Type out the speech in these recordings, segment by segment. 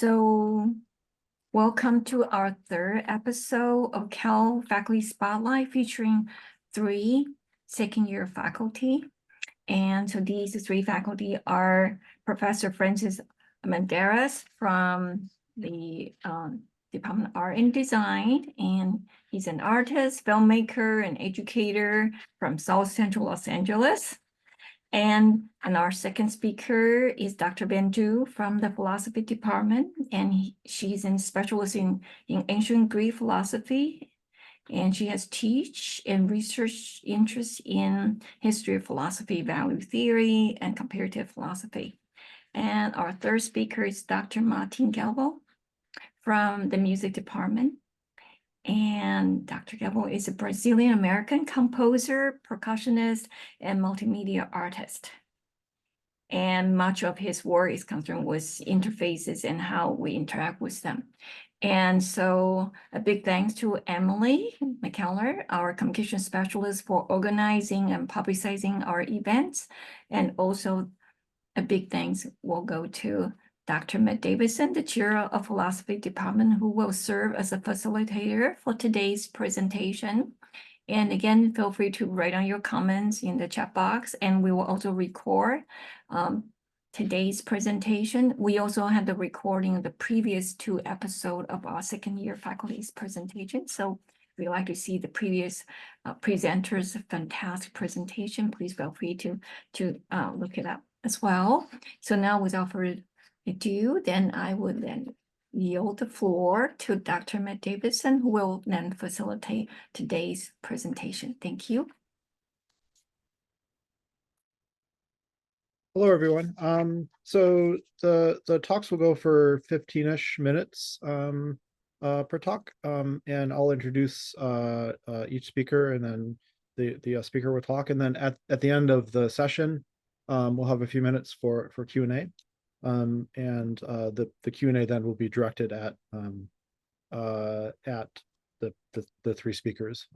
So welcome to our third episode of Cal Faculty Spotlight featuring 3 second-year faculty. And so these 3 faculty are Professor Francis Almendárez from the Department of Art and Design, and he's an artist, filmmaker, and educator from South Central Los Angeles. And our second speaker is Dr. Benju from the philosophy department, and she's a specialist in ancient Greek philosophy, and she has teach and research interests in history of philosophy, value theory, and comparative philosophy. And our third speaker is Dr. Martim Galvão from the music department. And Dr. Galvão is a Brazilian-American composer, percussionist, and multimedia artist. And much of his work is concerned with interfaces and how we interact with them. And so a big thanks to Emily McKellar, our communication specialist, for organizing and publicizing our events. And also a big thanks will go to Dr. Matt Davidson, the chair of philosophy department, who will serve as a facilitator for today's presentation. And again, feel free to write on your comments in the chat box, and we will also record today's presentation. We also had the recording of the previous 2 episodes of our second-year faculty's presentation. So if you'd like to see the previous presenters' fantastic presentation, please feel free to look it up as well. So now, without further ado, then I would then yield the floor to Dr. Matt Davidson, who will then facilitate today's presentation. Thank you. Hello, everyone. So the talks will go for 15-ish minutes per talk, and I'll introduce each speaker, and then the speaker will talk, and then at the end of the session, we'll have a few minutes for Q&A. And the Q&A then will be directed at the 3 speakers.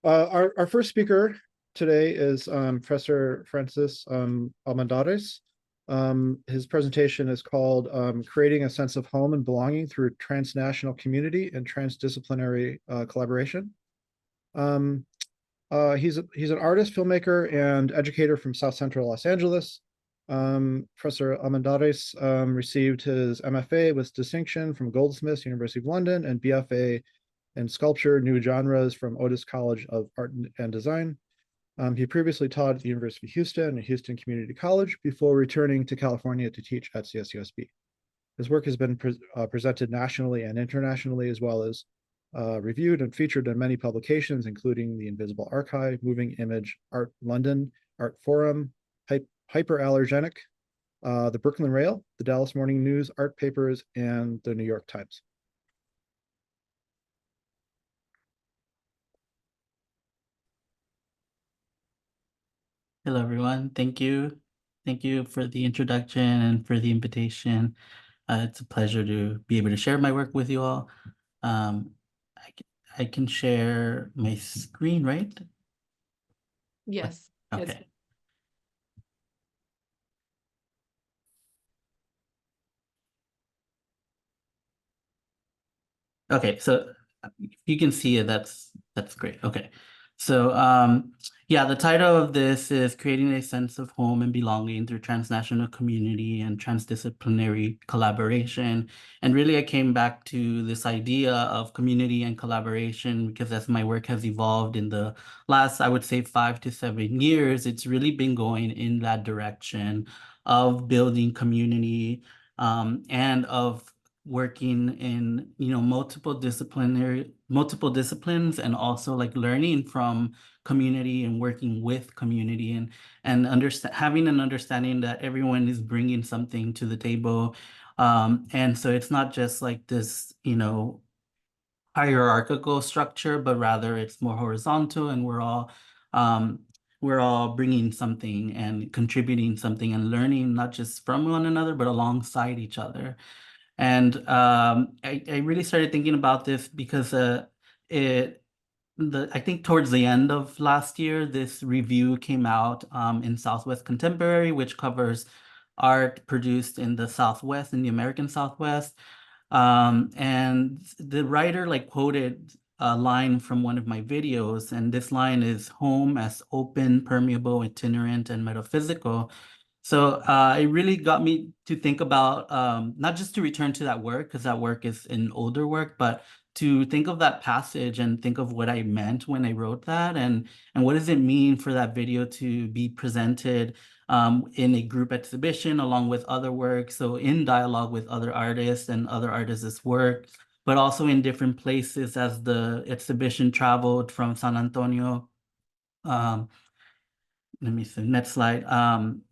Our first speaker today is Professor Francis Almendárez. His presentation is called Creating a Sense of Home and Belonging Through Transnational Community and Transdisciplinary Collaboration. He's an artist, filmmaker, and educator from South Central Los Angeles. Professor Almendárez received his MFA with distinction from Goldsmiths, University of London, and BFA in Sculpture, New Genres from Otis College of Art and Design. He previously taught at the University of Houston and Houston Community College before returning to California to teach at CSUSB. His work has been presented nationally and internationally, as well as reviewed and featured in many publications, including the Invisible Archive, Moving Image, Art London, Art Forum, Hyperallergenic, the Brooklyn Rail, the Dallas Morning News, Art Papers, and the New York Times. Hello, everyone. Thank you. Thank you for the introduction and for the invitation. It's a pleasure to be able to share my work with you all. I can share my screen, right? Yes. Okay. Okay, so if you can see it, that's great. Okay. So yeah, the title of this is Creating a Sense of Home and Belonging Through Transnational Community and Transdisciplinary Collaboration. And really, I came back to this idea of community and collaboration because as my work has evolved in the last, I would say, 5 to 7 years, it's really been going in that direction of building community and of working in multiple disciplines, and also like learning from community and working with community, and having an understanding that everyone is bringing something to the table, and so it's not just like this hierarchical structure, but rather it's more horizontal, and we're all bringing something and contributing something and learning not just from one another but alongside each other. And I really started thinking about this because I think towards the end of last year, this review came out in Southwest Contemporary, which covers art produced in the Southwest, in the American Southwest. And the writer like quoted a line from one of my videos, and this line is home as open, permeable, itinerant, and metaphysical. So it really got me to think about not just to return to that work, because that work is an older work, but to think of that passage and think of what I meant when I wrote that, and what does it mean for that video to be presented in a group exhibition along with other work, so in dialogue with other artists and other artists' work, but also in different places as the exhibition traveled from San Antonio. Let me see, next slide.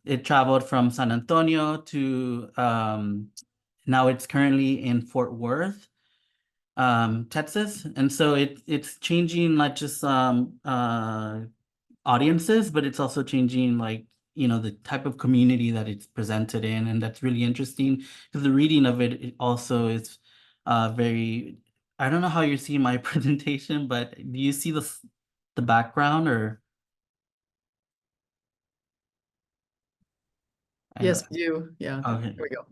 It traveled from San Antonio to now it's currently in Fort Worth, Texas. And so it's changing not just audiences, but it's also changing like, you know, the type of community that it's presented in. And that's really interesting because the reading of it also is very, I don't know how you're seeing my presentation, but do you see the background or? Yes, we do. Yeah. Okay. Here we go.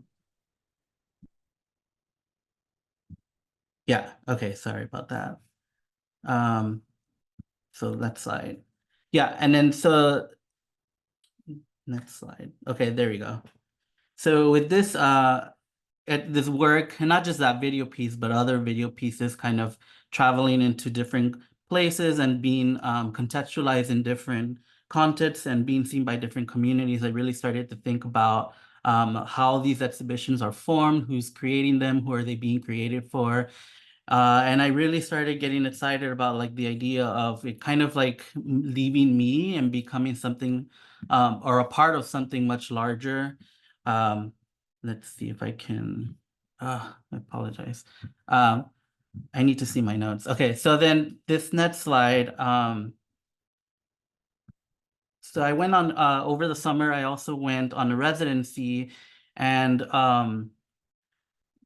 Yeah, okay, sorry about that. So that slide. Yeah, and then so next slide. Okay, there we go. So with this this work, and not just that video piece, but other video pieces kind of traveling into different places and being contextualized in different contexts and being seen by different communities, I really started to think about how these exhibitions are formed, who's creating them, who are they being created for. And I really started getting excited about like the idea of it kind of like leaving me and becoming something or a part of something much larger. Let's see if I can, I apologize. I need to see my notes. Okay, so then this next slide, so I went on, over the summer, I also went on a residency and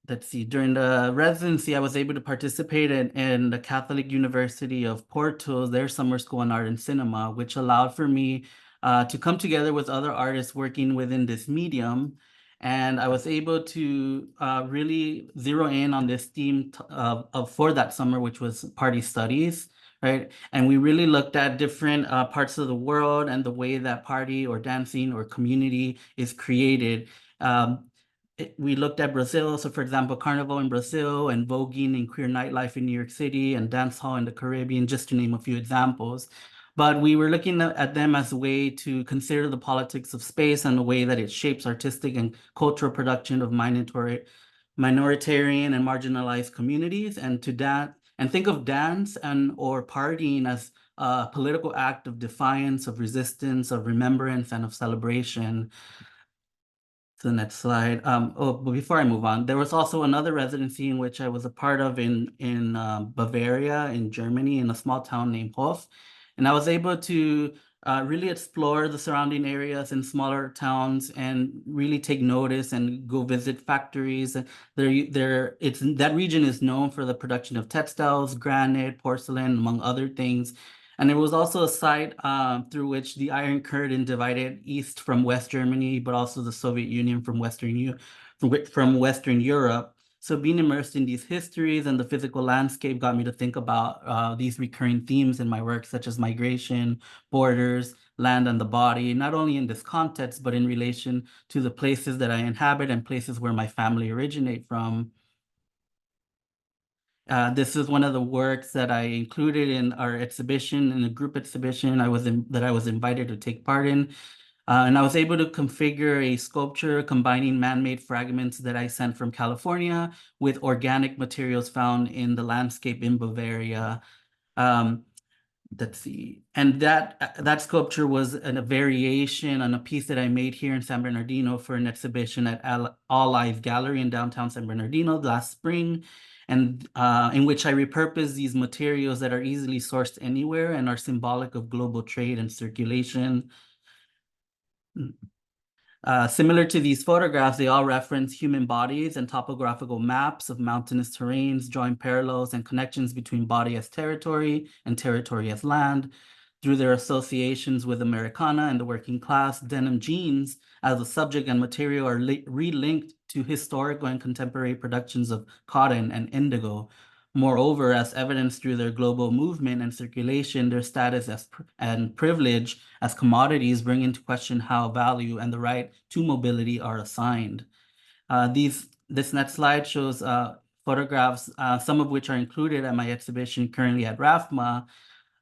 let's see, during the residency, I was able to participate in the Catholic University of Porto, their summer school in art and cinema, which allowed for me to come together with other artists working within this medium. And I was able to really zero in on this theme for that summer, which was party studies, right? And we really looked at different parts of the world and the way that party or dancing or community is created. We looked at Brazil. So for example, Carnival in Brazil and voguing and queer nightlife in New York City and dance hall in the Caribbean, just to name a few examples. But we were looking at them as a way to consider the politics of space and the way that it shapes artistic and cultural production of minoritarian and marginalized communities, and and think of dance and or partying as a political act of defiance, of resistance, of remembrance, and of celebration. The next slide. But before I move on, there was also another residency in which I was a part of in Bavaria, in Germany, in a small town named Hof. And I was able to really explore the surrounding areas in smaller towns and really take notice and go visit factories. That region is known for the production of textiles, granite, porcelain, among other things. And it was also a site through which the Iron Curtain divided East from West Germany, but also the Soviet Union from Western Europe. So being immersed in these histories and the physical landscape got me to think about these recurring themes in my work, such as migration, borders, land, and the body, not only in this context, but in relation to the places that I inhabit and places where my family originate from. This is one of the works that I included in our exhibition, in a group exhibition that I was invited to take part in. And I was able to configure a sculpture combining man-made fragments that I sent from California with organic materials found in the landscape in Bavaria. Let's see. And that sculpture was a variation on a piece that I made here in San Bernardino for an exhibition at All Life Gallery in downtown San Bernardino last spring, and in which I repurposed these materials that are easily sourced anywhere and are symbolic of global trade and circulation. Similar to these photographs, they all reference human bodies and topographical maps of mountainous terrains, drawing parallels and connections between body as territory and territory as land. through their associations with Americana and the working class, denim jeans as a subject and material are relinked to historical and contemporary productions of cotton and indigo. Moreover, as evidenced through their global movement and circulation, their status and privilege as commodities bring into question how value and the right to mobility are assigned. This next slide shows photographs, some of which are included at my exhibition currently at RAFMA.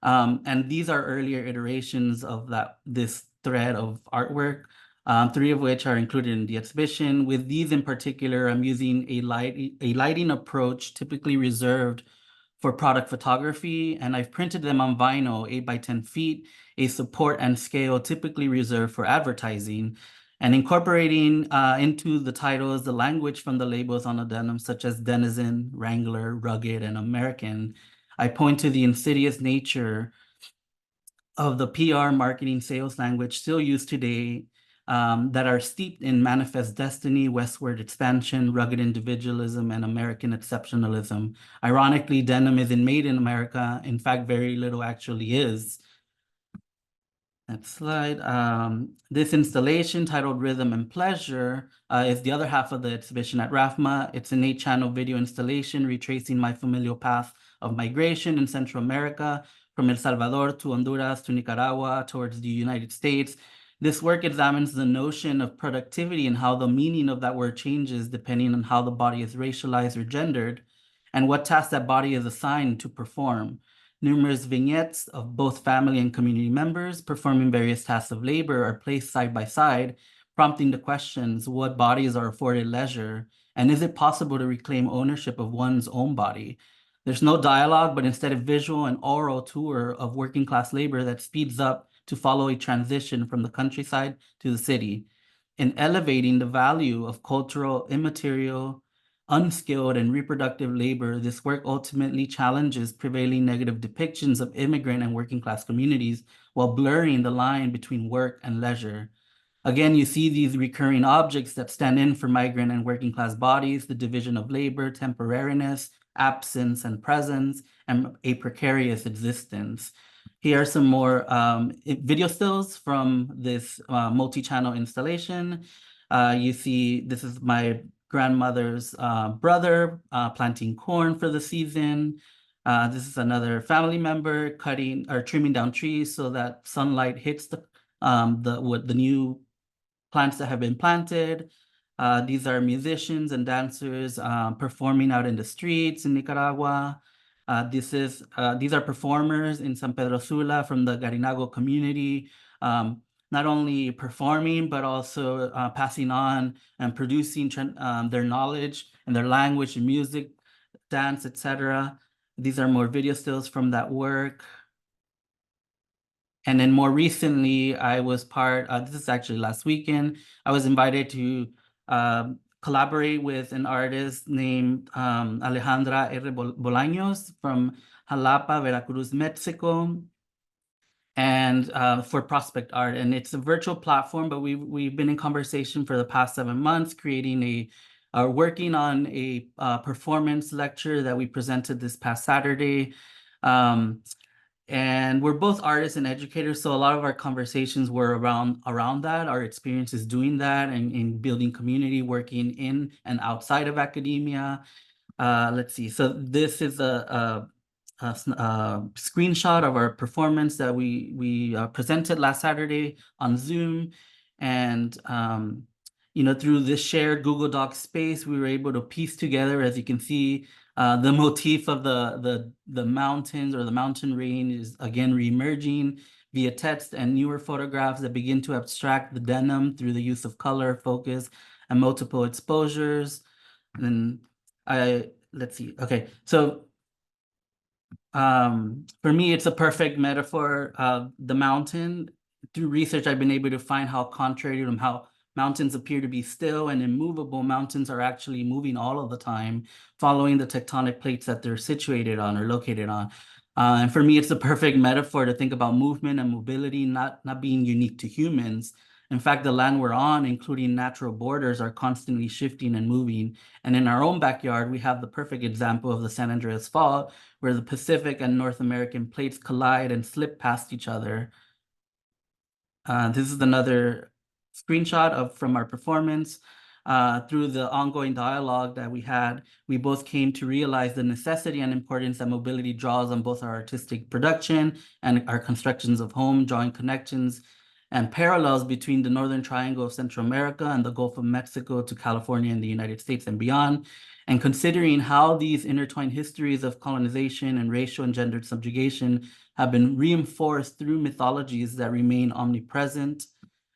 And these are earlier iterations of this thread of artwork, 3 of which are included in the exhibition. With these in particular, I'm using a lighting approach typically reserved for product photography, and I've printed them on vinyl 8 by 10 feet, a support and scale typically reserved for advertising, and incorporating into the titles the language from the labels on the denim, such as denizen, Wrangler, rugged, and American. I point to the insidious nature of the PR, marketing, sales language still used today that are steeped in manifest destiny, westward expansion, rugged individualism, and American exceptionalism. Ironically, denim isn't made in America. In fact, very little actually is. Next slide. This installation titled Rhythm and Pleasure is the other half of the exhibition at RAFMA. It's an 8-channel video installation retracing my familial path of migration in Central America, from El Salvador to Honduras to Nicaragua towards the United States. This work examines the notion of productivity and how the meaning of that word changes depending on how the body is racialized or gendered, and what tasks that body is assigned to perform. Numerous vignettes of both family and community members performing various tasks of labor are placed side by side, prompting the questions: what bodies are afforded leisure? And is it possible to reclaim ownership of one's own body? There's no dialogue, but instead a visual and oral tour of working class labor that speeds up to follow a transition from the countryside to the city. In elevating the value of cultural, immaterial, unskilled, and reproductive labor, this work ultimately challenges prevailing negative depictions of immigrant and working class communities while blurring the line between work and leisure. Again, you see these recurring objects that stand in for migrant and working class bodies: the division of labor, temporariness, absence and presence, and a precarious existence. Here are some more video stills from this multi-channel installation. You see, this is my grandmother's brother planting corn for the season. This is another family member cutting or trimming down trees so that sunlight hits the new plants that have been planted. These are musicians and dancers performing out in the streets in Nicaragua. These are performers in San Pedro Sula from the Garinago community, not only performing, but also passing on and producing their knowledge and their language and music, dance, etc. These are more video stills from that work. And then more recently, I was this is actually last weekend, I was invited to collaborate with an artist named Alejandra R. Bolaños from Jalapa, Veracruz, Mexico, and for Prospect Art. And it's a virtual platform, but we've been in conversation for the past 7 months, working on a performance lecture that we presented this past Saturday. And we're both artists and educators, so a lot of our conversations were around that, our experiences doing that and in building community, working in and outside of academia. Let's see. So this is a screenshot of our performance that we presented last Saturday on Zoom, and through this shared Google Docs space, we were able to piece together, as you can see, the motif of the mountains or the mountain range is again reemerging via text and newer photographs that begin to abstract the denim through the use of color, focus, and multiple exposures. And then let's see. Okay, so for me, it's a perfect metaphor of the mountain. Through research, I've been able to find how contrary to how mountains appear to be still and immovable, mountains are actually moving all of the time, following the tectonic plates that they're situated on or located on. And for me, it's a perfect metaphor to think about movement and mobility not being unique to humans, In fact, the land we're on, including natural borders, are constantly shifting and moving. And in our own backyard, we have the perfect example of the San Andreas Fault, where the Pacific and North American plates collide and slip past each other. This is another screenshot from our performance. Through the ongoing dialogue that we had, we both came to realize the necessity and importance that mobility draws on both our artistic production and our constructions of home, drawing connections and parallels between the Northern Triangle of Central America and the Gulf of Mexico to California and the United States and beyond, and considering how these intertwined histories of colonization and racial and gendered subjugation have been reinforced through mythologies that remain omnipresent.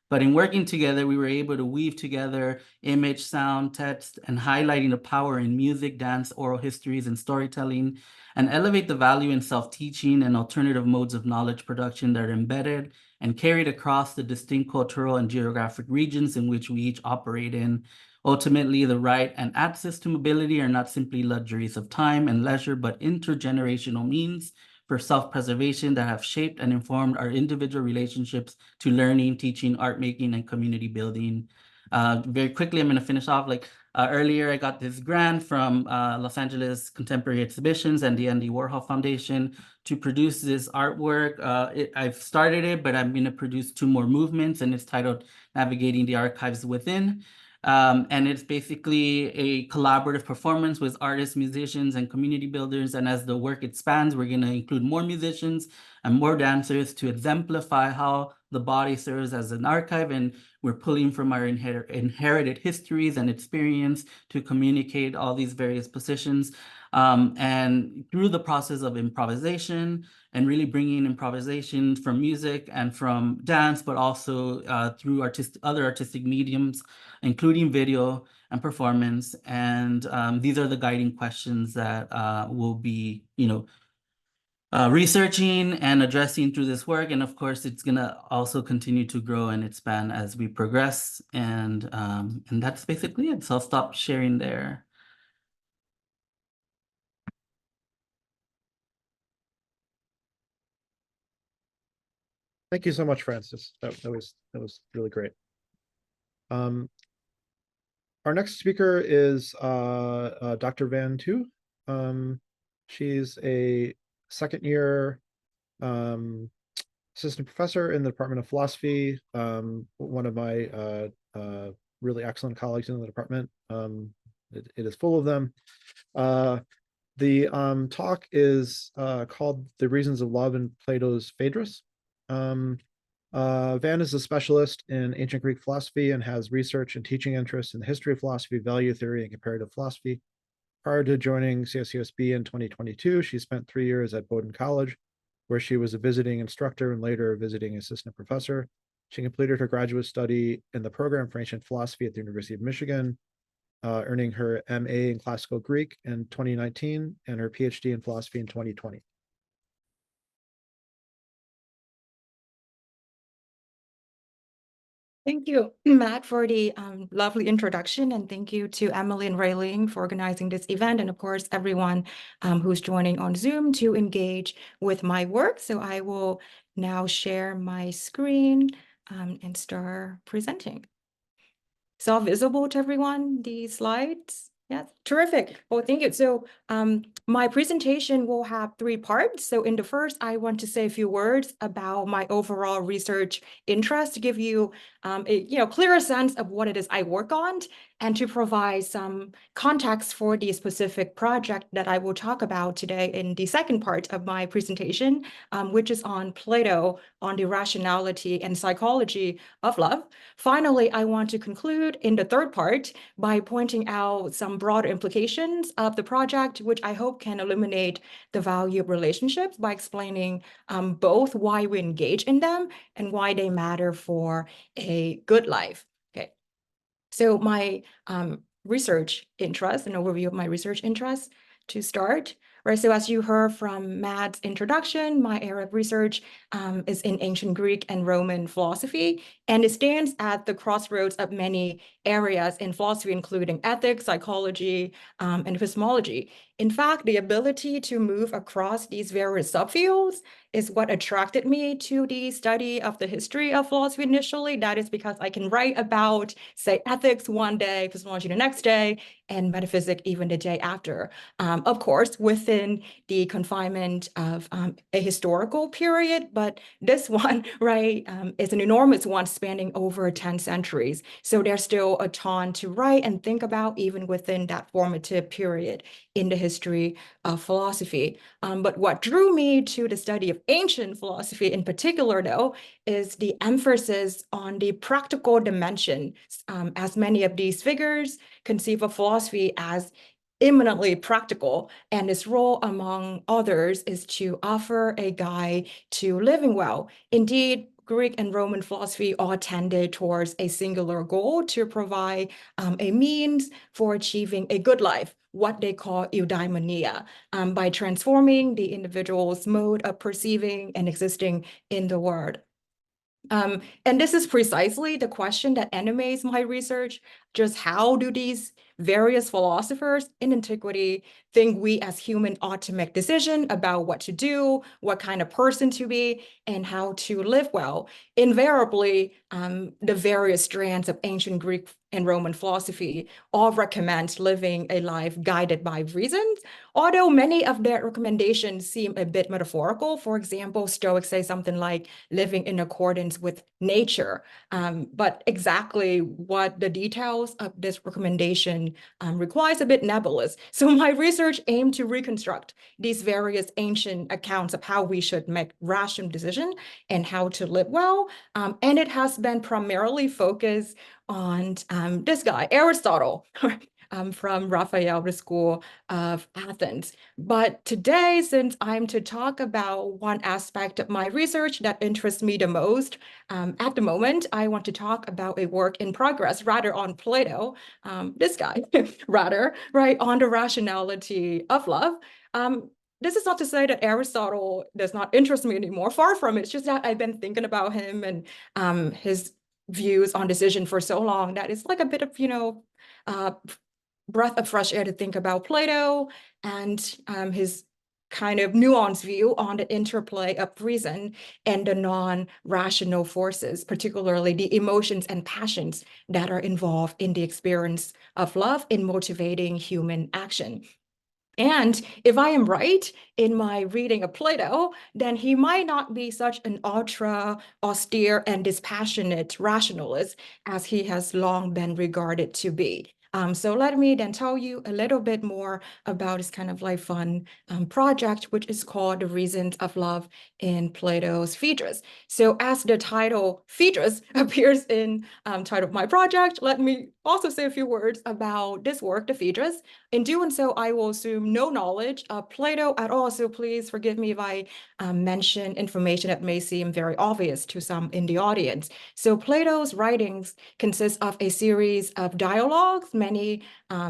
But in working together, we were able to weave together image, sound, text, and highlighting the power in music, dance, oral histories, and storytelling, and elevate the value in self-teaching and alternative modes of knowledge production that are embedded and carried across the distinct cultural and geographic regions in which we each operate in. Ultimately, the right and access to mobility are not simply luxuries of time and leisure, but intergenerational means for self-preservation that have shaped and informed our individual relationships to learning, teaching, art making, and community building. Very quickly, I'm going to finish off. Earlier, I got this grant from Los Angeles Contemporary Exhibitions and the Andy Warhol Foundation to produce this artwork. I've started it, but I'm going to produce 2 more movements, and it's titled Navigating the Archives Within. And it's basically a collaborative performance with artists, musicians, and community builders. And as the work expands, we're going to include more musicians and more dancers to exemplify how the body serves as an archive. And we're pulling from our inherited histories and experience to communicate all these various positions. And through the process of improvisation and really bringing improvisation from music and from dance, but also through other artistic mediums, including video and performance. And these are the guiding questions that we'll be, researching and addressing through this work. And of course, it's gonna also continue to grow and expand as we progress. And that's basically it. So I'll stop sharing there. Thank you so much, Francis. That was really great. Our next speaker is Dr. Van Tu. She's a second year assistant professor in the Department of Philosophy, one of my really excellent colleagues in the department. It is full of them. The talk is called The Reasons of Love in Plato's Phaedrus. Van is a specialist in ancient Greek philosophy and has research and teaching interests in the history of philosophy, value theory, and comparative philosophy. Prior to joining CSUSB in 2022, she spent 3 years at Bowdoin College, where she was a visiting instructor and later a visiting assistant professor. She completed her graduate study in the program for ancient philosophy at the University of Michigan, earning her MA in classical Greek in 2019 and her PhD in philosophy in 2020. Thank you, Matt, for the lovely introduction, and thank you to Emily and Raylene for organizing this event, and of course, everyone who's joining on Zoom to engage with my work. So I will now share my screen and start presenting. Is all visible to everyone, the slides? Yes, terrific. Well, thank you. So my presentation will have 3 parts. So in the first, I want to say a few words about my overall research interest to give you a clearer sense of what it is I work on and to provide some context for the specific project that I will talk about today in the second part of my presentation, which is on Plato, on the rationality and psychology of love. Finally, I want to conclude in the third part by pointing out some broader implications of the project, which I hope can illuminate the value of relationships by explaining both why we engage in them and why they matter for a good life. Okay, so my research interest, an overview of my research interests to start. right? So as you heard from Matt's introduction, my area of research is in ancient Greek and Roman philosophy, and it stands at the crossroads of many areas in philosophy, including ethics, psychology, and epistemology. In fact, the ability to move across these various subfields is what attracted me to the study of the history of philosophy initially. That is because I can write about, say, ethics one day, epistemology the next day, and metaphysics even the day after. Of course, within the confinement of a historical period, but this one, right, is an enormous one spanning over 10 centuries. So there's still a ton to write and think about even within that formative period in the history of philosophy. But what drew me to the study of ancient philosophy in particular, though, is the emphasis on the practical dimension, as many of these figures conceive of philosophy as eminently practical, and its role, among others, is to offer a guide to living well. Indeed, Greek and Roman philosophy all tended towards a singular goal to provide a means for achieving a good life, what they call eudaimonia, by transforming the individual's mode of perceiving and existing in the world. And this is precisely the question that animates my research. Just how do these various philosophers in antiquity think we as humans ought to make decisions about what to do, what kind of person to be, and how to live well? Invariably, the various strands of ancient Greek and Roman philosophy all recommend living a life guided by reasons, although many of their recommendations seem a bit metaphorical. For example, Stoics say something like living in accordance with nature. But exactly what the details of this recommendation requires a bit nebulous. So my research aimed to reconstruct these various ancient accounts of how we should make rational decisions and how to live well. And it has been primarily focused on this guy, Aristotle, from Raphael, the School of Athens. But today, since I'm to talk about one aspect of my research that interests me the most, at the moment, I want to talk about a work in progress, rather on Plato, this guy, rather, right, on the rationality of love. This is not to say that Aristotle does not interest me anymore. Far from it. It's just that I've been thinking about him and his views on decision for so long that it's like a bit of, breath of fresh air to think about Plato and his kind of nuanced view on the interplay of reason and the non-rational forces, particularly the emotions and passions that are involved in the experience of love in motivating human action. And if I am right in my reading of Plato, then he might not be such an ultra austere and dispassionate rationalist as he has long been regarded to be. So let me then tell you a little bit more about this kind of like fun project, which is called The Reasons of Love in Plato's Phaedrus. So as the title Phaedrus appears in title of my project, let me also say a few words about this work, the Phaedrus. In doing so, I will assume no knowledge of Plato at all, so please forgive me if I mention information that may seem very obvious to some in the audience. So Plato's writings consist of a series of dialogues. Many,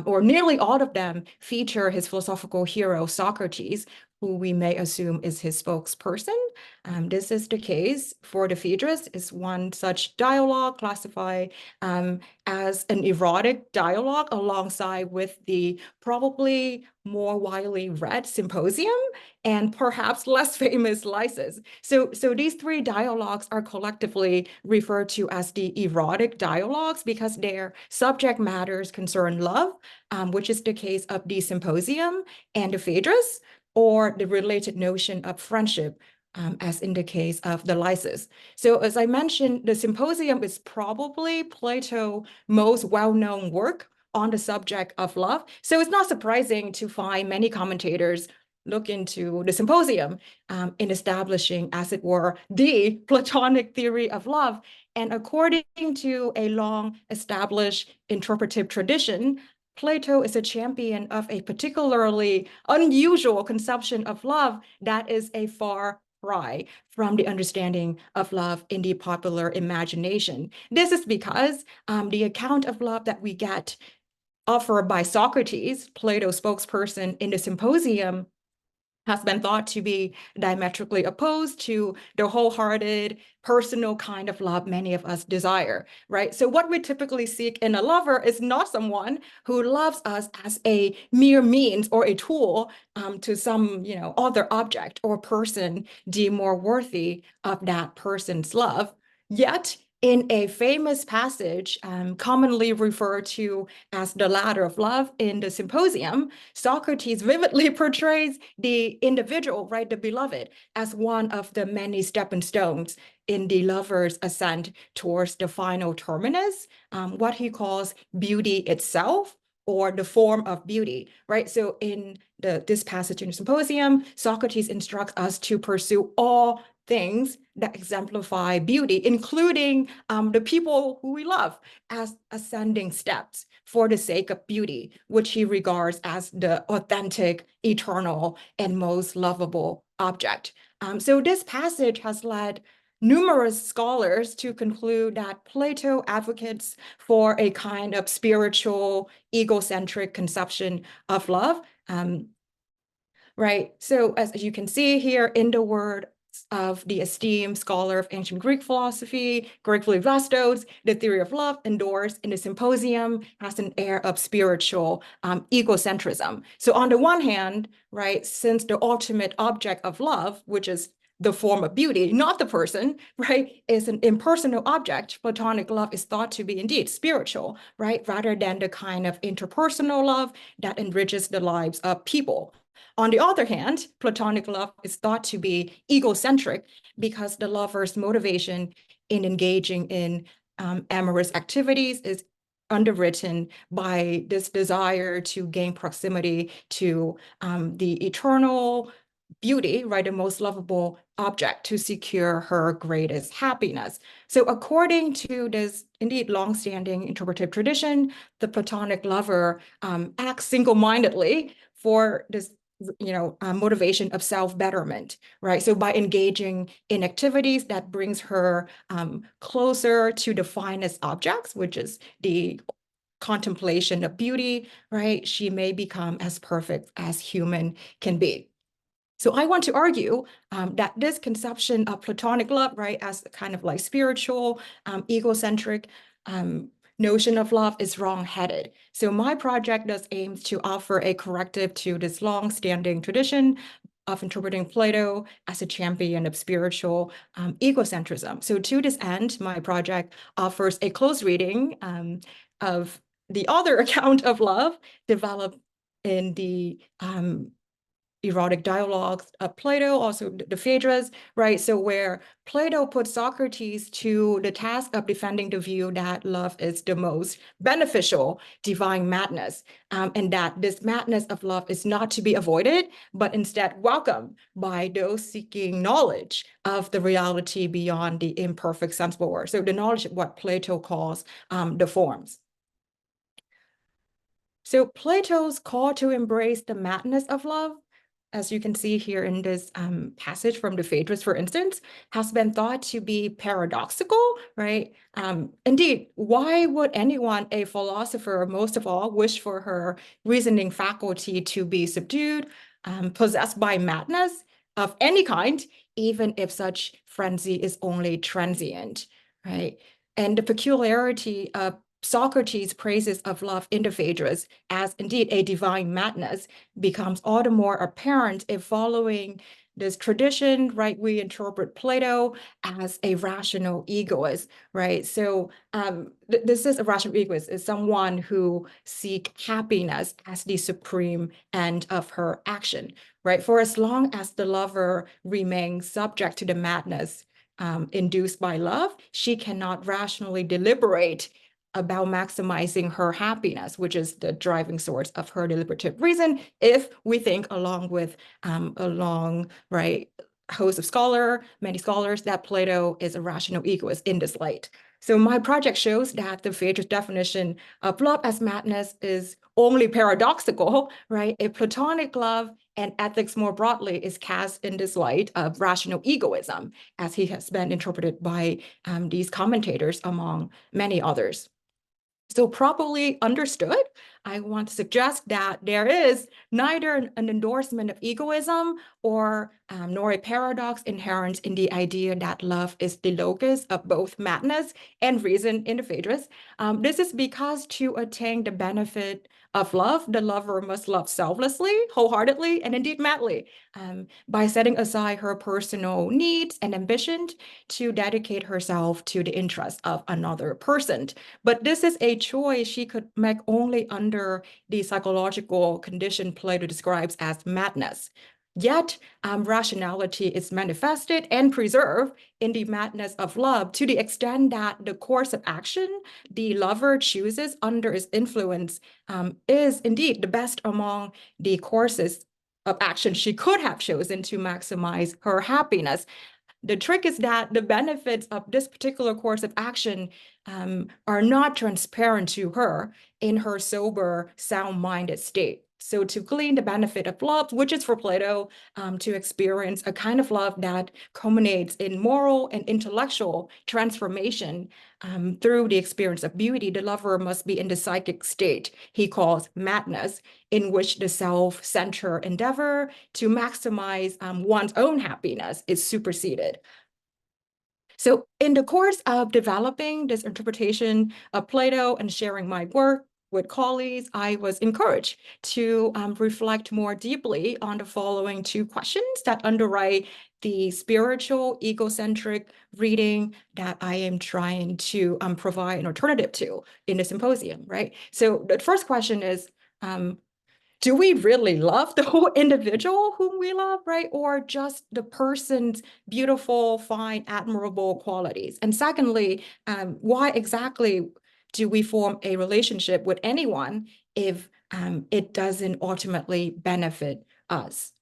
or nearly all of them, feature his philosophical hero, Socrates, who we may assume is his spokesperson. This is the case for the Phaedrus, is one such dialogue classified as an erotic dialogue alongside with the probably more widely read Symposium and perhaps less famous Lysis. So these three dialogues are collectively referred to as the erotic dialogues because their subject matters concern love, which is the case of the Symposium and the Phaedrus, or the related notion of friendship, as in the case of the Lysis. So as I mentioned, the Symposium is probably Plato's most well-known work on the subject of love. So it's not surprising to find many commentators look into the Symposium in establishing, as it were, the Platonic theory of love. And according to a long-established interpretive tradition, Plato is a champion of a particularly unusual conception of love that is a far cry from the understanding of love in the popular imagination. This is because the account of love that we get offered by Socrates, Plato's spokesperson in the Symposium, has been thought to be diametrically opposed to the wholehearted, personal kind of love many of us desire, right? So what we typically seek in a lover is not someone who loves us as a mere means or a tool to some, other object or person deemed more worthy of that person's love. Yet, in a famous passage commonly referred to as the ladder of love in the Symposium, Socrates vividly portrays the individual, right, the beloved, as one of the many stepping stones in the lover's ascent towards the final terminus, what he calls beauty itself, or the form of beauty, right? So in this passage in the Symposium, Socrates instructs us to pursue all things that exemplify beauty, including the people who we love, as ascending steps for the sake of beauty, which he regards as the authentic, eternal, and most lovable object. So this passage has led numerous scholars to conclude that Plato advocates for a kind of spiritual, egocentric conception of love. Right. So as you can see here in the word of the esteemed scholar of ancient Greek philosophy, Greek Vastos, the theory of love endorsed in the Symposium has an air of spiritual egocentrism. So on the one hand, right, since the ultimate object of love, which is the form of beauty, not the person, right, is an impersonal object, Platonic love is thought to be indeed spiritual, right, rather than the kind of interpersonal love that enriches the lives of people. On the other hand, Platonic love is thought to be egocentric because the lover's motivation in engaging in amorous activities is underwritten by this desire to gain proximity to the eternal beauty, right, the most lovable object to secure her greatest happiness. So according to this indeed longstanding interpretive tradition, the Platonic lover acts single-mindedly for this motivation of self-betterment, right? So by engaging in activities that brings her closer to the finest objects, which is the contemplation of beauty, right? She may become as perfect as human can be. So I want to argue that this conception of Platonic love, right, as kind of like spiritual, egocentric notion of love is wrong-headed. So my project does aims to offer a corrective to this long-standing tradition of interpreting Plato as a champion of spiritual egocentrism. So to this end, my project offers a close reading of the other account of love developed in the erotic dialogues of Plato, also the Phaedrus, right? So where Plato puts Socrates to the task of defending the view that love is the most beneficial divine madness, and that this madness of love is not to be avoided, but instead welcomed by those seeking knowledge of the reality beyond the imperfect sensible world. So the knowledge of what Plato calls the forms. So Plato's call to embrace the madness of love, as you can see here in this passage from the Phaedrus, for instance, has been thought to be paradoxical, right? Indeed, why would anyone, a philosopher, most of all, wish for her reasoning faculty to be subdued, possessed by madness of any kind, even if such frenzy is only transient, right? And the peculiarity of Socrates' praises of love in the Phaedrus as indeed a divine madness becomes all the more apparent if following this tradition, right, we interpret Plato as a rational egoist, right? So this is a rational egoist, is someone who seeks happiness as the supreme end of her action, right? For as long as the lover remains subject to the madness induced by love, she cannot rationally deliberate about maximizing her happiness, which is the driving source of her deliberative reason, if we think along with a long, right, host of many scholars, that Plato is a rational egoist in this light. So my project shows that the Phaedrus definition of love as madness is only paradoxical, right? A Platonic love and ethics more broadly is cast in this light of rational egoism, as he has been interpreted by these commentators among many others. So properly understood, I want to suggest that there is neither an endorsement of egoism or nor a paradox inherent in the idea that love is the locus of both madness and reason in the Phaedrus. This is because to attain the benefit of love, the lover must love selflessly, wholeheartedly, and indeed madly, by setting aside her personal needs and ambition to dedicate herself to the interest of another person. But this is a choice she could make only under the psychological condition Plato describes as madness. Yet, rationality is manifested and preserved in the madness of love to the extent that the course of action the lover chooses under its influence is indeed the best among the courses of action she could have chosen to maximize her happiness. The trick is that the benefits of this particular course of action are not transparent to her in her sober, sound-minded state. So to glean the benefit of love, which is for Plato, to experience a kind of love that culminates in moral and intellectual transformation through the experience of beauty, the lover must be in the psychic state he calls madness, in which the self-centered endeavor to maximize one's own happiness is superseded. So in the course of developing this interpretation of Plato and sharing my work with colleagues, I was encouraged to reflect more deeply on the following two questions that underwrite the spiritual, egocentric reading that I am trying to provide an alternative to in the symposium, right? So the first question is, do we really love the whole individual whom we love, right? Or just the person's beautiful, fine, admirable qualities? And secondly, why exactly do we form a relationship with anyone if it doesn't ultimately benefit us?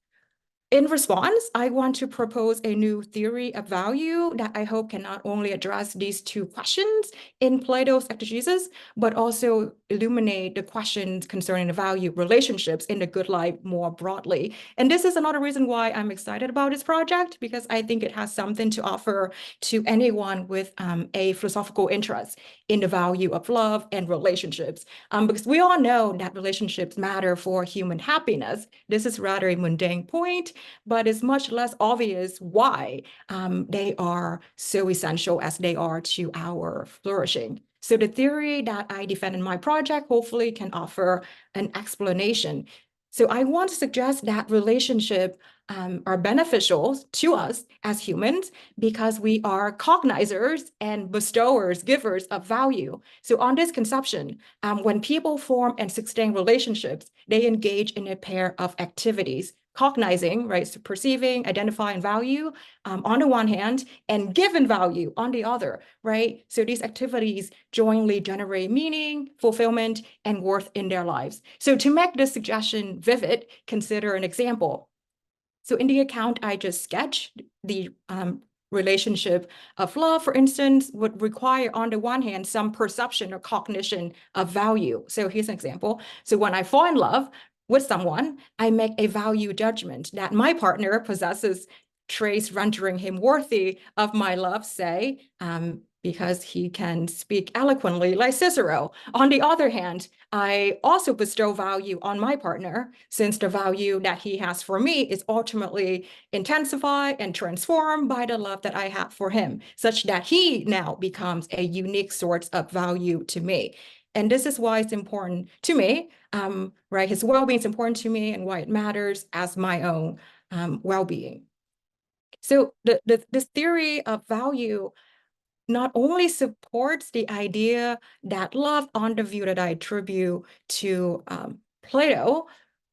In response, I want to propose a new theory of value that I hope can not only address these two questions in Plato's exegesis, but also illuminate the questions concerning the value relationships in the good life more broadly. And this is another reason why I'm excited about this project, because I think it has something to offer to anyone with a philosophical interest in the value of love and relationships. Because we all know that relationships matter for human happiness. This is rather a mundane point, but it's much less obvious why they are so essential as they are to our flourishing. So the theory that I defend in my project hopefully can offer an explanation. So I want to suggest that relationships are beneficial to us as humans because we are cognizers and bestowers, givers of value. So on this conception, when people form and sustain relationships, they engage in a pair of activities: cognizing, right, so perceiving, identifying value on the one hand, and given value on the other, right? So these activities jointly generate meaning, fulfillment, and worth in their lives. So to make this suggestion vivid, consider an example. So in the account I just sketched, the relationship of love, for instance, would require, on the one hand, some perception or cognition of value. So here's an example. So when I fall in love with someone, I make a value judgment that my partner possesses traits rendering him worthy of my love, say, because he can speak eloquently like Cicero. On the other hand, I also bestow value on my partner, since the value that he has for me is ultimately intensified and transformed by the love that I have for him, such that he now becomes a unique source of value to me. And this is why it's important to me, right? His well-being is important to me and why it matters as my own well-being. So this theory of value not only supports the idea that love, on the view that I attribute to Plato,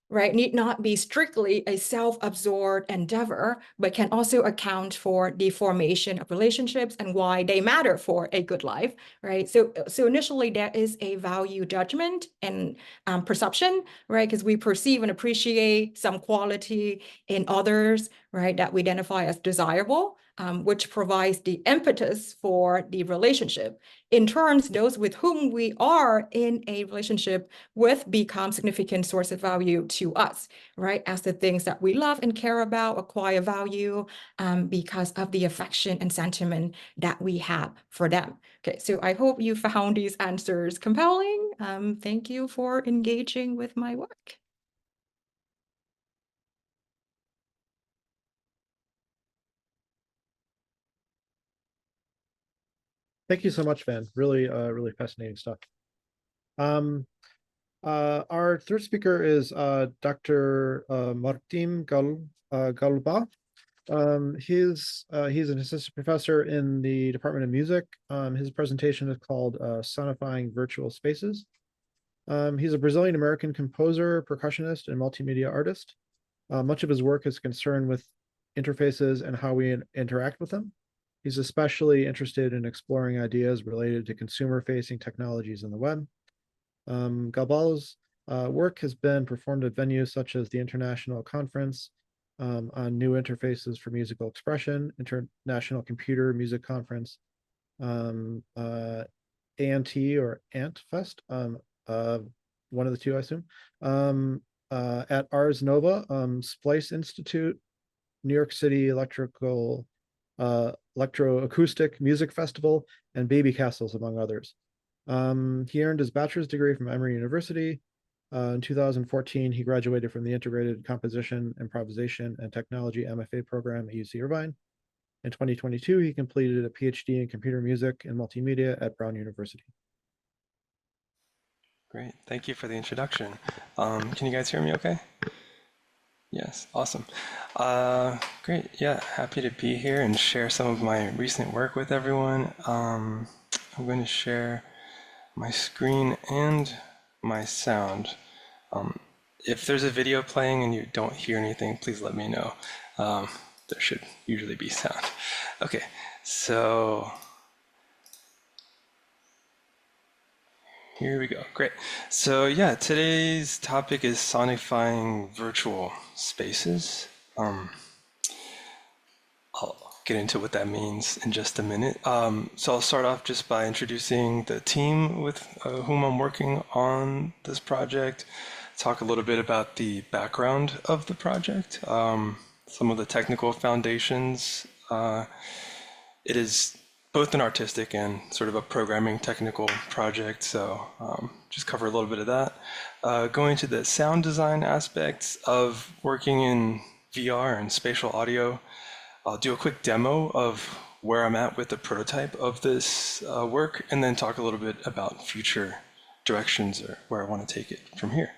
right, need not be strictly a self-absorbed endeavor, but can also account for the formation of relationships and why they matter for a good life, right? So initially there is a value judgment and perception, right? Because we perceive and appreciate some quality in others, right, that we identify as desirable. which provides the impetus for the relationship. In turn, those with whom we are in a relationship with become significant source of value to us, right? As the things that we love and care about acquire value because of the affection and sentiment that we have for them. Okay, so I hope you found these answers compelling. Thank you for engaging with my work. Thank you so much, Van. Really, really fascinating stuff. Our third speaker is Dr. Martim Galvão. He's an assistant professor in the Department of Music. His presentation is called Sonifying Virtual Spaces. He's a Brazilian-American composer, percussionist, and multimedia artist. Much of his work is concerned with interfaces and how we interact with them. He's especially interested in exploring ideas related to consumer-facing technologies in the web. Galvão's work has been performed at venues such as the International Conference on New Interfaces for Musical Expression, International Computer Music Conference, ANT or Ant Fest, one of the two, I assume, at Ars Nova, Splice Institute, New York City Electroacoustic Music Festival, and Baby Castles, among others. He earned his bachelor's degree from Emory University. In 2014, he graduated from the Integrated Composition, Improvisation, and Technology MFA program at UC Irvine. In 2022, he completed a PhD in computer music and multimedia at Brown University. Great, thank you for the introduction. Can you guys hear me okay? Yes, awesome. Great, yeah, happy to be here and share some of my recent work with everyone. I'm going to share my screen and my sound. If there's a video playing and you don't hear anything, please let me know. There should usually be sound. Okay, so here we go. Great. So yeah, today's topic is sonifying virtual spaces. I'll get into what that means in just a minute. So I'll start off just by introducing the team with whom I'm working on this project, talk a little bit about the background of the project, some of the technical foundations. It is both an artistic and sort of a programming technical project, so just cover a little bit of that. Going to the sound design aspects of working in VR and spatial audio. I'll do a quick demo of where I'm at with the prototype of this work, and then talk a little bit about future directions or where I want to take it from here.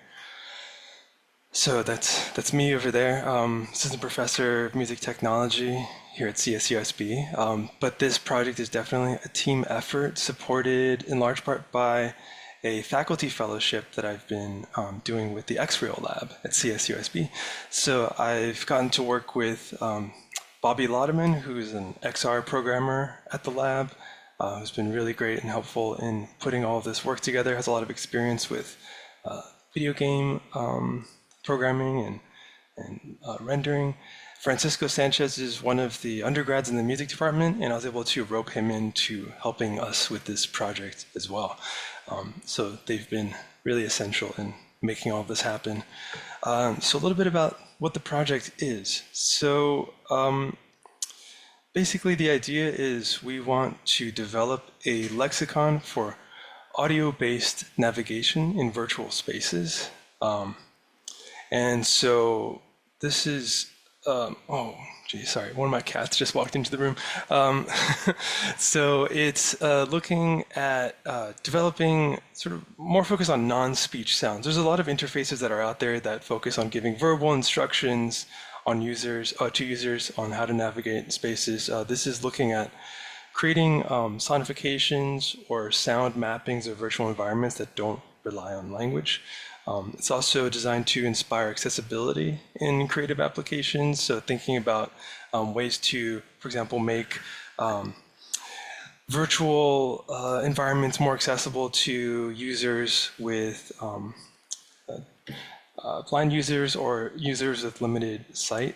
So that's me over there, assistant professor of music technology here at CSUSB. But this project is definitely a team effort, supported in large part by a faculty fellowship that I've been doing with the X-Rail lab at CSUSB. So I've gotten to work with Bobby Laudeman, who's an XR programmer at the lab, who's been really great and helpful in putting all of this work together, has a lot of experience with video game programming and rendering. Francisco Sanchez is one of the undergrads in the music department, and I was able to rope him into helping us with this project as well. So they've been really essential in making all of this happen. So a little bit about what the project is. So basically the idea is we want to develop a lexicon for audio-based navigation in virtual spaces. And so this is, oh, geez, sorry, one of my cats just walked into the room. So it's looking at developing sort of more focus on non-speech sounds. There's a lot of interfaces that are out there that focus on giving verbal instructions on users, to users on how to navigate spaces. This is looking at creating sonifications or sound mappings of virtual environments that don't rely on language. It's also designed to inspire accessibility in creative applications. So thinking about ways to, for example, make virtual environments more accessible to users with blind users or users with limited sight.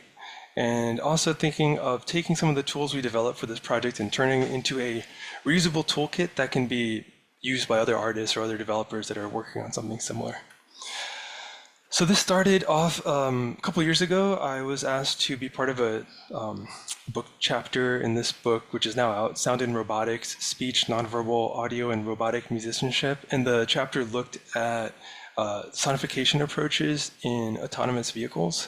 and also thinking of taking some of the tools we developed for this project and turning it into a reusable toolkit that can be used by other artists or other developers that are working on something similar. So this started off a couple years ago. I was asked to be part of a book chapter in this book, which is now out, Sound and Robotics, Speech, Nonverbal Audio, and Robotic Musicianship. And the chapter looked at sonification approaches in autonomous vehicles.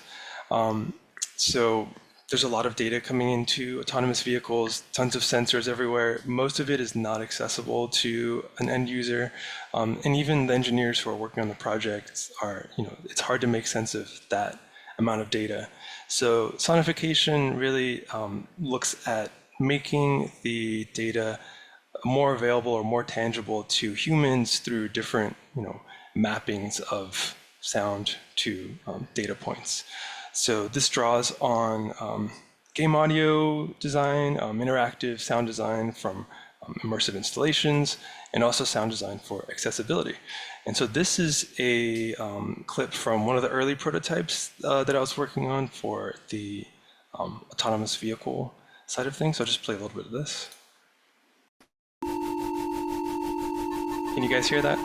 So there's a lot of data coming into autonomous vehicles, tons of sensors everywhere. Most of it is not accessible to an end user. And even the engineers who are working on the projects are, it's hard to make sense of that amount of data. So sonification really looks at making the data more available or more tangible to humans through different, mappings of sound to data points. So this draws on game audio design, interactive sound design from immersive installations, and also sound design for accessibility. And so this is a clip from one of the early prototypes that I was working on for the autonomous vehicle side of things. So I'll just play a little bit of this. Can you guys hear that?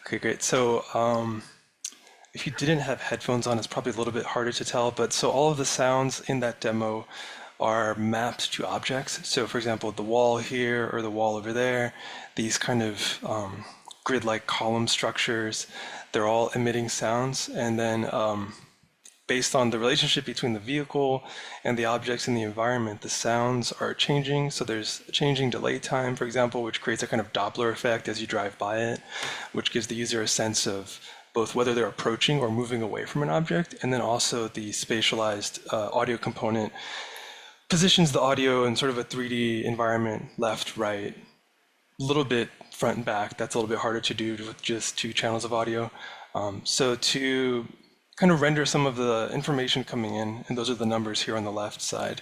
Okay, great. So if you didn't have headphones on, it's probably a little bit harder to tell, but so all of the sounds in that demo are mapped to objects. So for example, the wall here or the wall over there, these kind of grid-like column structures, they're all emitting sounds. And then based on the relationship between the vehicle and the objects in the environment, the sounds are changing. So there's a changing delay time, for example, which creates a kind of Doppler effect as you drive by it, which gives the user a sense of both whether they're approaching or moving away from an object. And then also the spatialized audio component positions the audio in sort of a 3D environment, left, right, a little bit front and back. That's a little bit harder to do with just 2 channels of audio. So to kind of render some of the information coming in, and those are the numbers here on the left side,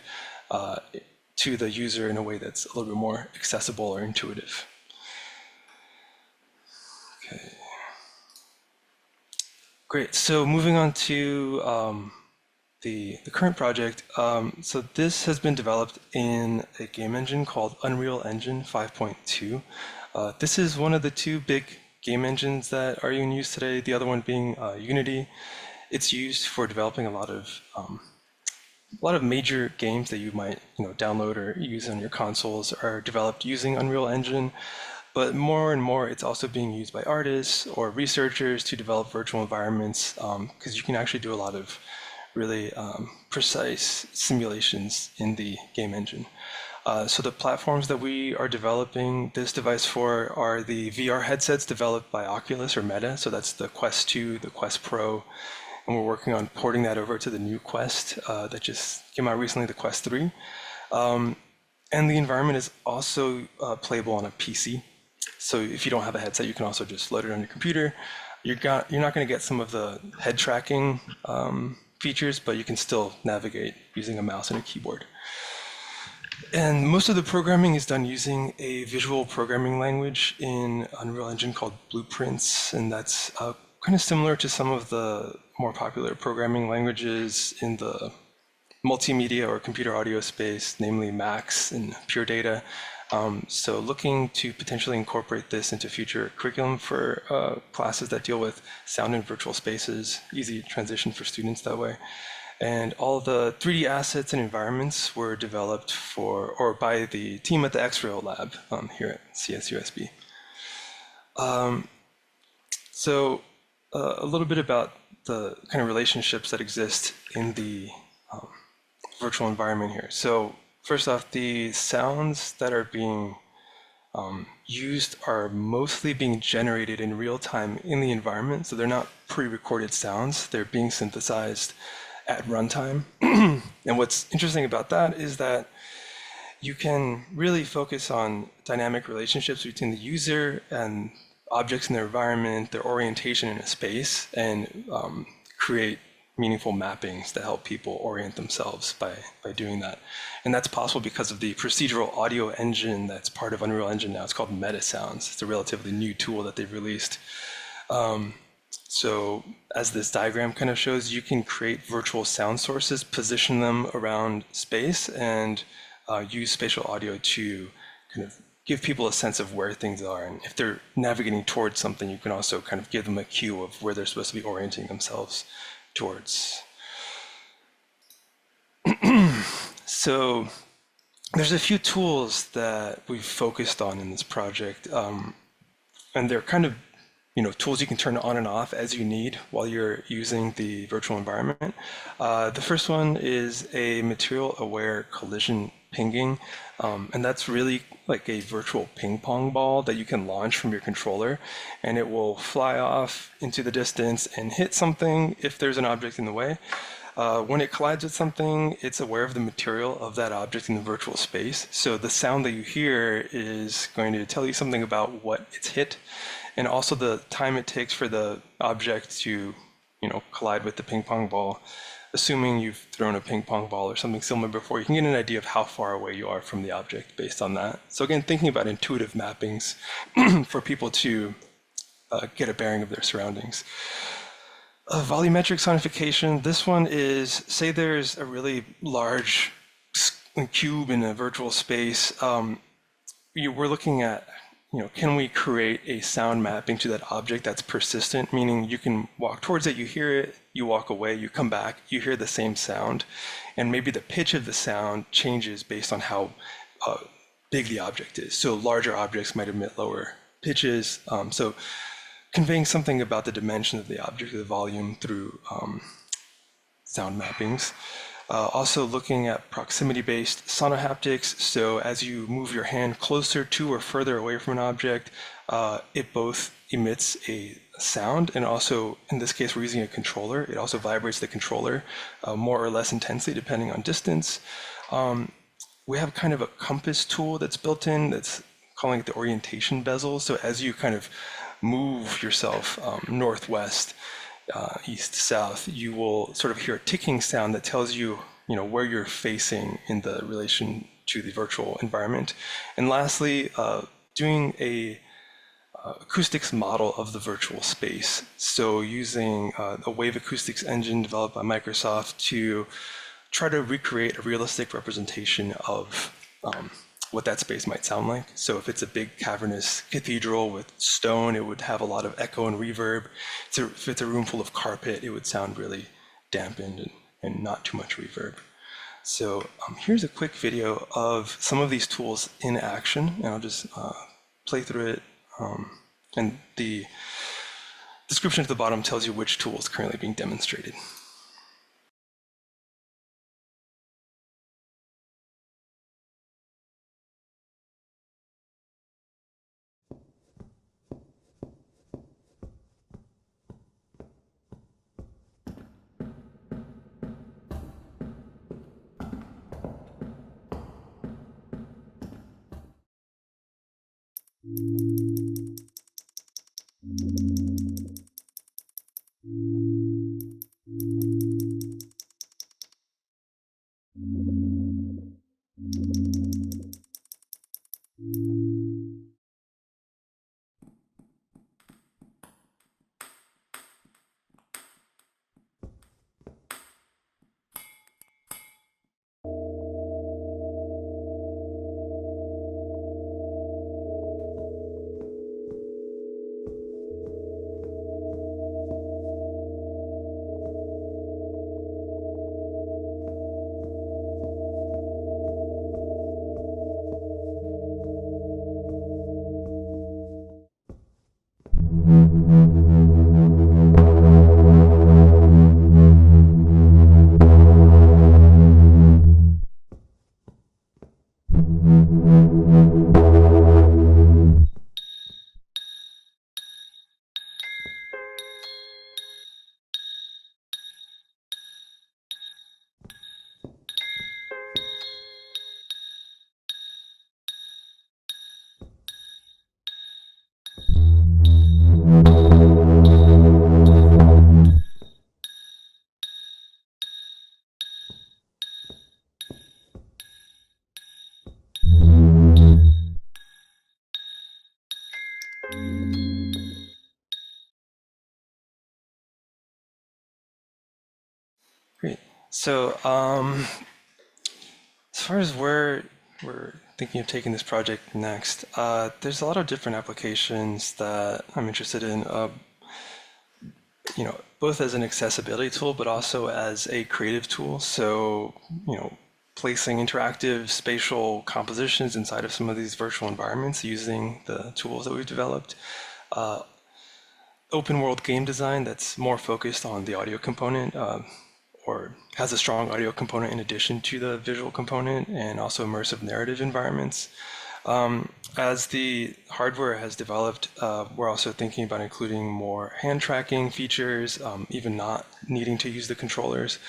to the user in a way that's a little bit more accessible or intuitive. Okay. Great, so moving on to the current project. So this has been developed in a game engine called Unreal Engine 5.2. This is one of the 2 big game engines that are in use today, the other one being Unity. It's used for developing a lot of major games that you might download or use on your consoles are developed using Unreal Engine. But more and more, it's also being used by artists or researchers to develop virtual environments, because you can actually do a lot of really precise simulations in the game engine. So the platforms that we are developing this device for are the VR headsets developed by Oculus or Meta. So that's the Quest 2, the Quest Pro, and we're working on porting that over to the new Quest that just came out recently, the Quest 3. And the environment is also playable on a PC. So if you don't have a headset, you can also just load it on your computer. You're not going to get some of the head tracking features, but you can still navigate using a mouse and a keyboard. And most of the programming is done using a visual programming language in Unreal Engine called Blueprints, and that's kind of similar to some of the more popular programming languages in the multimedia or computer audio space, namely Max and Pure Data. So looking to potentially incorporate this into future curriculum for classes that deal with sound in virtual spaces, easy transition for students that way. And all the 3D assets and environments were developed by the team at the X-Rail lab here at CSUSB. So a little bit about the kind of relationships that exist in the virtual environment here. So first off, the sounds that are being used are mostly being generated in real time in the environment. So they're not pre-recorded sounds, they're being synthesized at runtime. And what's interesting about that is that you can really focus on dynamic relationships between the user and objects in their environment, their orientation in a space, and create meaningful mappings that help people orient themselves by doing that. And that's possible because of the procedural audio engine that's part of Unreal Engine now. It's called MetaSounds. It's a relatively new tool that they've released. So as this diagram kind of shows, you can create virtual sound sources, position them around space, and use spatial audio to kind of give people a sense of where things are. And if they're navigating towards something, you can also kind of give them a cue of where they're supposed to be orienting themselves towards. So there's a few tools that we've focused on in this project, and they're kind of tools you can turn on and off as you need while you're using the virtual environment. The first one is a material-aware collision pinging, and that's really like a virtual ping pong ball that you can launch from your controller, and it will fly off into the distance and hit something if there's an object in the way. When it collides with something, it's aware of the material of that object in the virtual space. So the sound that you hear is going to tell you something about what it's hit, and also the time it takes for the object to, collide with the ping pong ball. Assuming you've thrown a ping pong ball or something similar before, you can get an idea of how far away you are from the object based on that. So again, thinking about intuitive mappings for people to get a bearing of their surroundings. Volumetric sonification, this one is, say there's a really large cube in a virtual space. We're looking at, can we create a sound mapping to that object that's persistent, meaning you can walk towards it, you hear it, you walk away, you come back, you hear the same sound, and maybe the pitch of the sound changes based on how big the object is. So larger objects might emit lower pitches. So conveying something about the dimension of the object, the volume, through sound mappings. Also looking at proximity-based sonohaptics. So as you move your hand closer to or further away from an object, it both emits a sound, and also, in this case, we're using a controller. It also vibrates the controller more or less intensely depending on distance. We have kind of a compass tool that's built in that's calling it the orientation bezel. So as you kind of move yourself northwest, east, south, you will sort of hear a ticking sound that tells you, where you're facing in the relation to the virtual environment. And lastly, doing a acoustics model of the virtual space. So using a wave acoustics engine developed by Microsoft to try to recreate a realistic representation of what that space might sound like. So if it's a big cavernous cathedral with stone, it would have a lot of echo and reverb. If it's a room full of carpet, it would sound really dampened and not too much reverb. So here's a quick video of some of these tools in action, and I'll just play through it. And the description at the bottom tells you which tool is currently being demonstrated. So, as far as where we're thinking of taking this project next, there's a lot of different applications that I'm interested in, both as an accessibility tool, but also as a creative tool. So, placing interactive spatial compositions inside of some of these virtual environments using the tools that we've developed. Open world game design that's more focused on the audio component, or has a strong audio component in addition to the visual component, and also immersive narrative environments. As the hardware has developed, we're also thinking about including more hand tracking features, even not needing to use the controllers.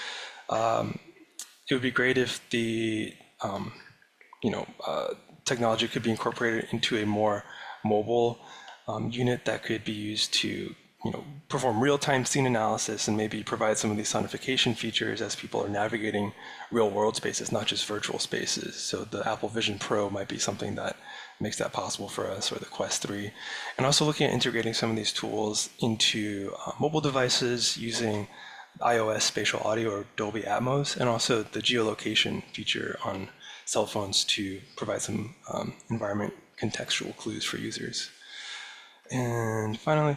It would be great if the technology could be incorporated into a more mobile unit that could be used to perform real-time scene analysis and maybe provide some of these sonification features as people are navigating real-world spaces, not just virtual spaces. So the Apple Vision Pro might be something that makes that possible for us, or the Quest 3. And also looking at integrating some of these tools into mobile devices using iOS spatial audio or Dolby Atmos, and also the geolocation feature on cell phones to provide some environment contextual clues for users. And finally,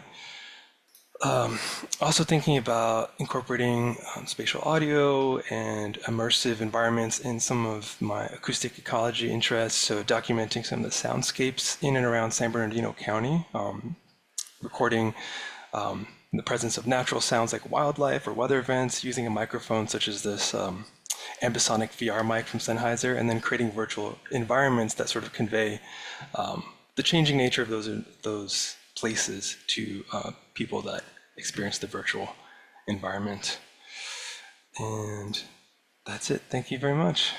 also thinking about incorporating spatial audio and immersive environments in some of my acoustic ecology interests. So documenting some of the soundscapes in and around San Bernardino County, recording the presence of natural sounds like wildlife or weather events using a microphone such as this ambisonic VR mic from Sennheiser, and then creating virtual environments that sort of convey the changing nature of those places to people that experience the virtual environment. And that's it. Thank you very much.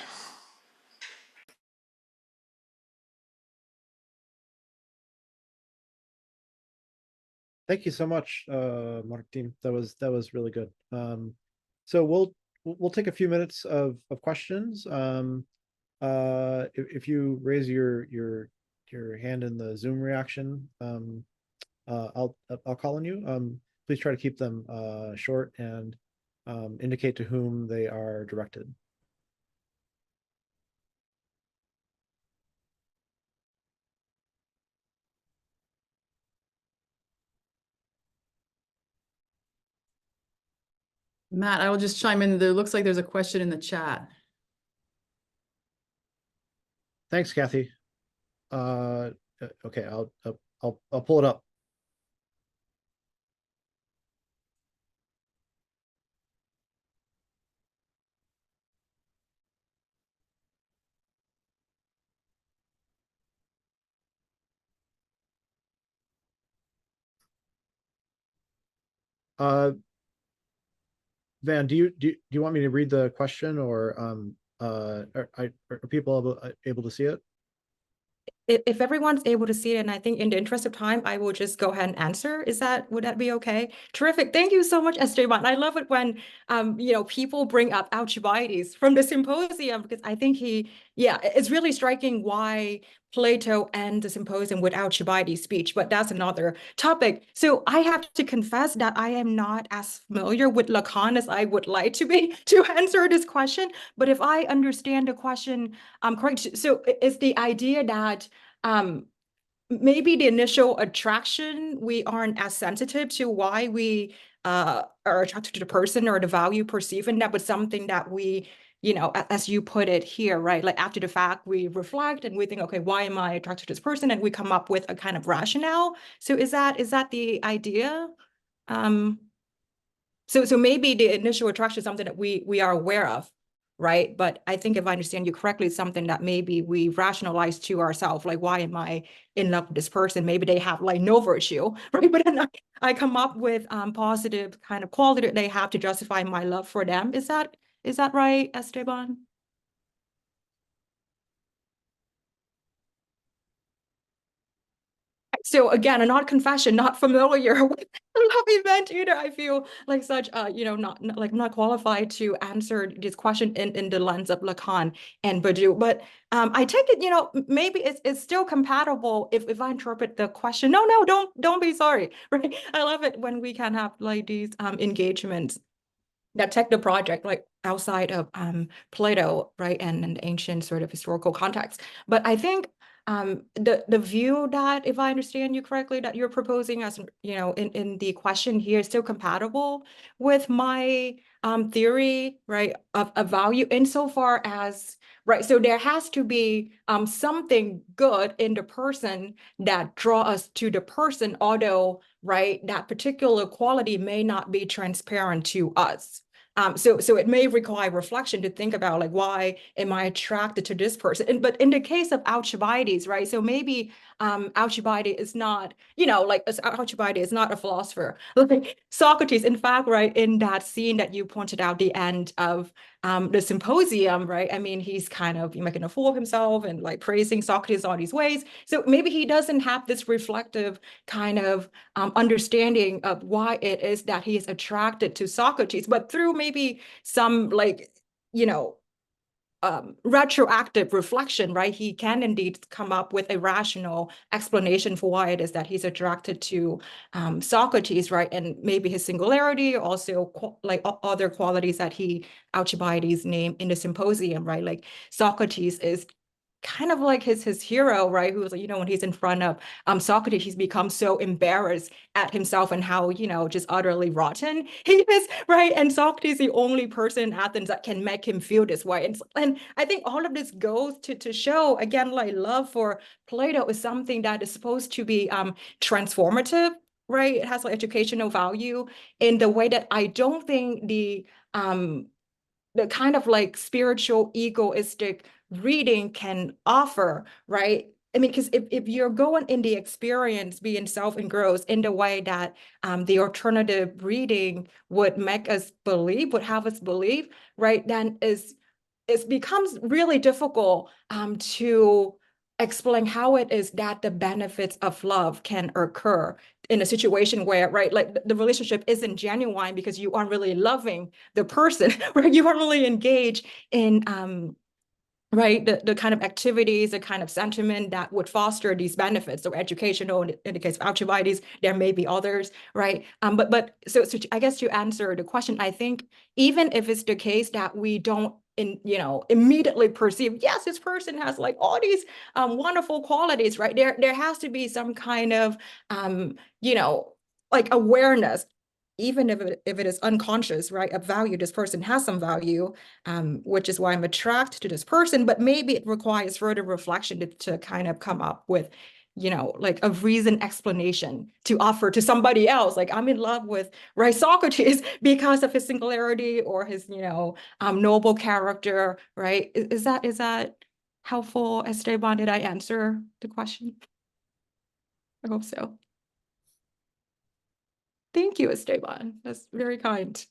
Thank you so much, Martim. That was really good. So we'll take a few minutes of questions. If you raise your hand in the Zoom reaction, I'll call on you. Please try to keep them short and indicate to whom they are directed. Matt, I will just chime in. There looks like there's a question in the chat. Thanks, Kathy. Okay, I'll pull it up. Van, do you want me to read the question, or are people able to see it? If everyone's able to see it, and I think in the interest of time, I will just go ahead and answer. Would that be okay? Terrific. Thank you so much, Esteban. I love it when, people bring up Alcibiades from the symposium, because I think it's really striking why Plato and the symposium with Alcibiades' speech, but that's another topic. So I have to confess that I am not as familiar with Lacan as I would like to be to answer this question. But if I understand the question correct, so it's the idea that maybe the initial attraction, we aren't as sensitive to why we are attracted to the person or the value perceived in that, but something that we, as you put it here, right? Like after the fact, we reflect and we think, okay, why am I attracted to this person? And we come up with a kind of rationale. So is that the idea? So maybe the initial attraction is something that we are aware of, right? But I think if I understand you correctly, it's something that maybe we rationalize to ourselves, like, why am I in love with this person? Maybe they have like no virtue, right? But then I come up with positive kind of quality that they have to justify my love for them. Is that right, Esteban? So again, a not confession, not familiar with the love event either. I feel like such, not qualified to answer this question in the lens of Lacan and Badiou. But I take it, maybe it's still compatible if I interpret the question. No, don't be sorry. Right? I love it when we can have like these engagements. that take the project like outside of Plato, right, and an ancient sort of historical context. But I think the view that, if I understand you correctly, that you're proposing as, you know, in the question here is still compatible with my theory, right, of value insofar as, right, so there has to be something good in the person that draw us to the person, although, right, that particular quality may not be transparent to us. So it may require reflection to think about, like, why am I attracted to this person? But in the case of Alcibiades, right? So maybe Alcibiades is not, you know, like Alcibiades is not a philosopher. Like Socrates, in fact, right, in that scene that you pointed out, the end of the symposium, right? I mean, he's kind of making a fool of himself and like praising Socrates all these ways. So maybe he doesn't have this reflective kind of understanding of why it is that he is attracted to Socrates, but through maybe some, like, you know, retroactive reflection, right? He can indeed come up with a rational explanation for why it is that he's attracted to Socrates, right? And maybe his singularity, also like other qualities that Alcibiades named in the symposium, right? Like Socrates is kind of like his hero, right? Who was like, you know, when he's in front of Socrates, he's become so embarrassed at himself and how, you know, just utterly rotten he is, right? And Socrates is the only person in Athens that can make him feel this way. And I think all of this goes to show, again, like love for Plato is something that is supposed to be transformative, right? It has like educational value in the way that I don't think the kind of like spiritual egoistic reading can offer, right? I mean, because if you're going in the experience, being self-engrossed in the way that the alternative reading would make us believe, would have us believe, right, then it becomes really difficult to explain how it is that the benefits of love can occur in a situation where, right, like the relationship isn't genuine because you aren't really loving the person, right? You aren't really engaged in right, the kind of activities, the kind of sentiment that would foster these benefits. So educational, in the case of Alcibiades, there may be others, right? But so I guess to answer the question, I think even if it's the case that we don't immediately perceive, yes, this person has like all these wonderful qualities, right? There has to be some kind of like awareness, even if it is unconscious, right, of value. This person has some value, which is why I'm attracted to this person, but maybe it requires further reflection to kind of come up with, like a reasoned explanation to offer to somebody else. Like, I'm in love with, right, Socrates because of his singularity or his, noble character, right? Is that helpful, Esteban? Did I answer the question? I hope so. Thank you, Esteban. That's very kind.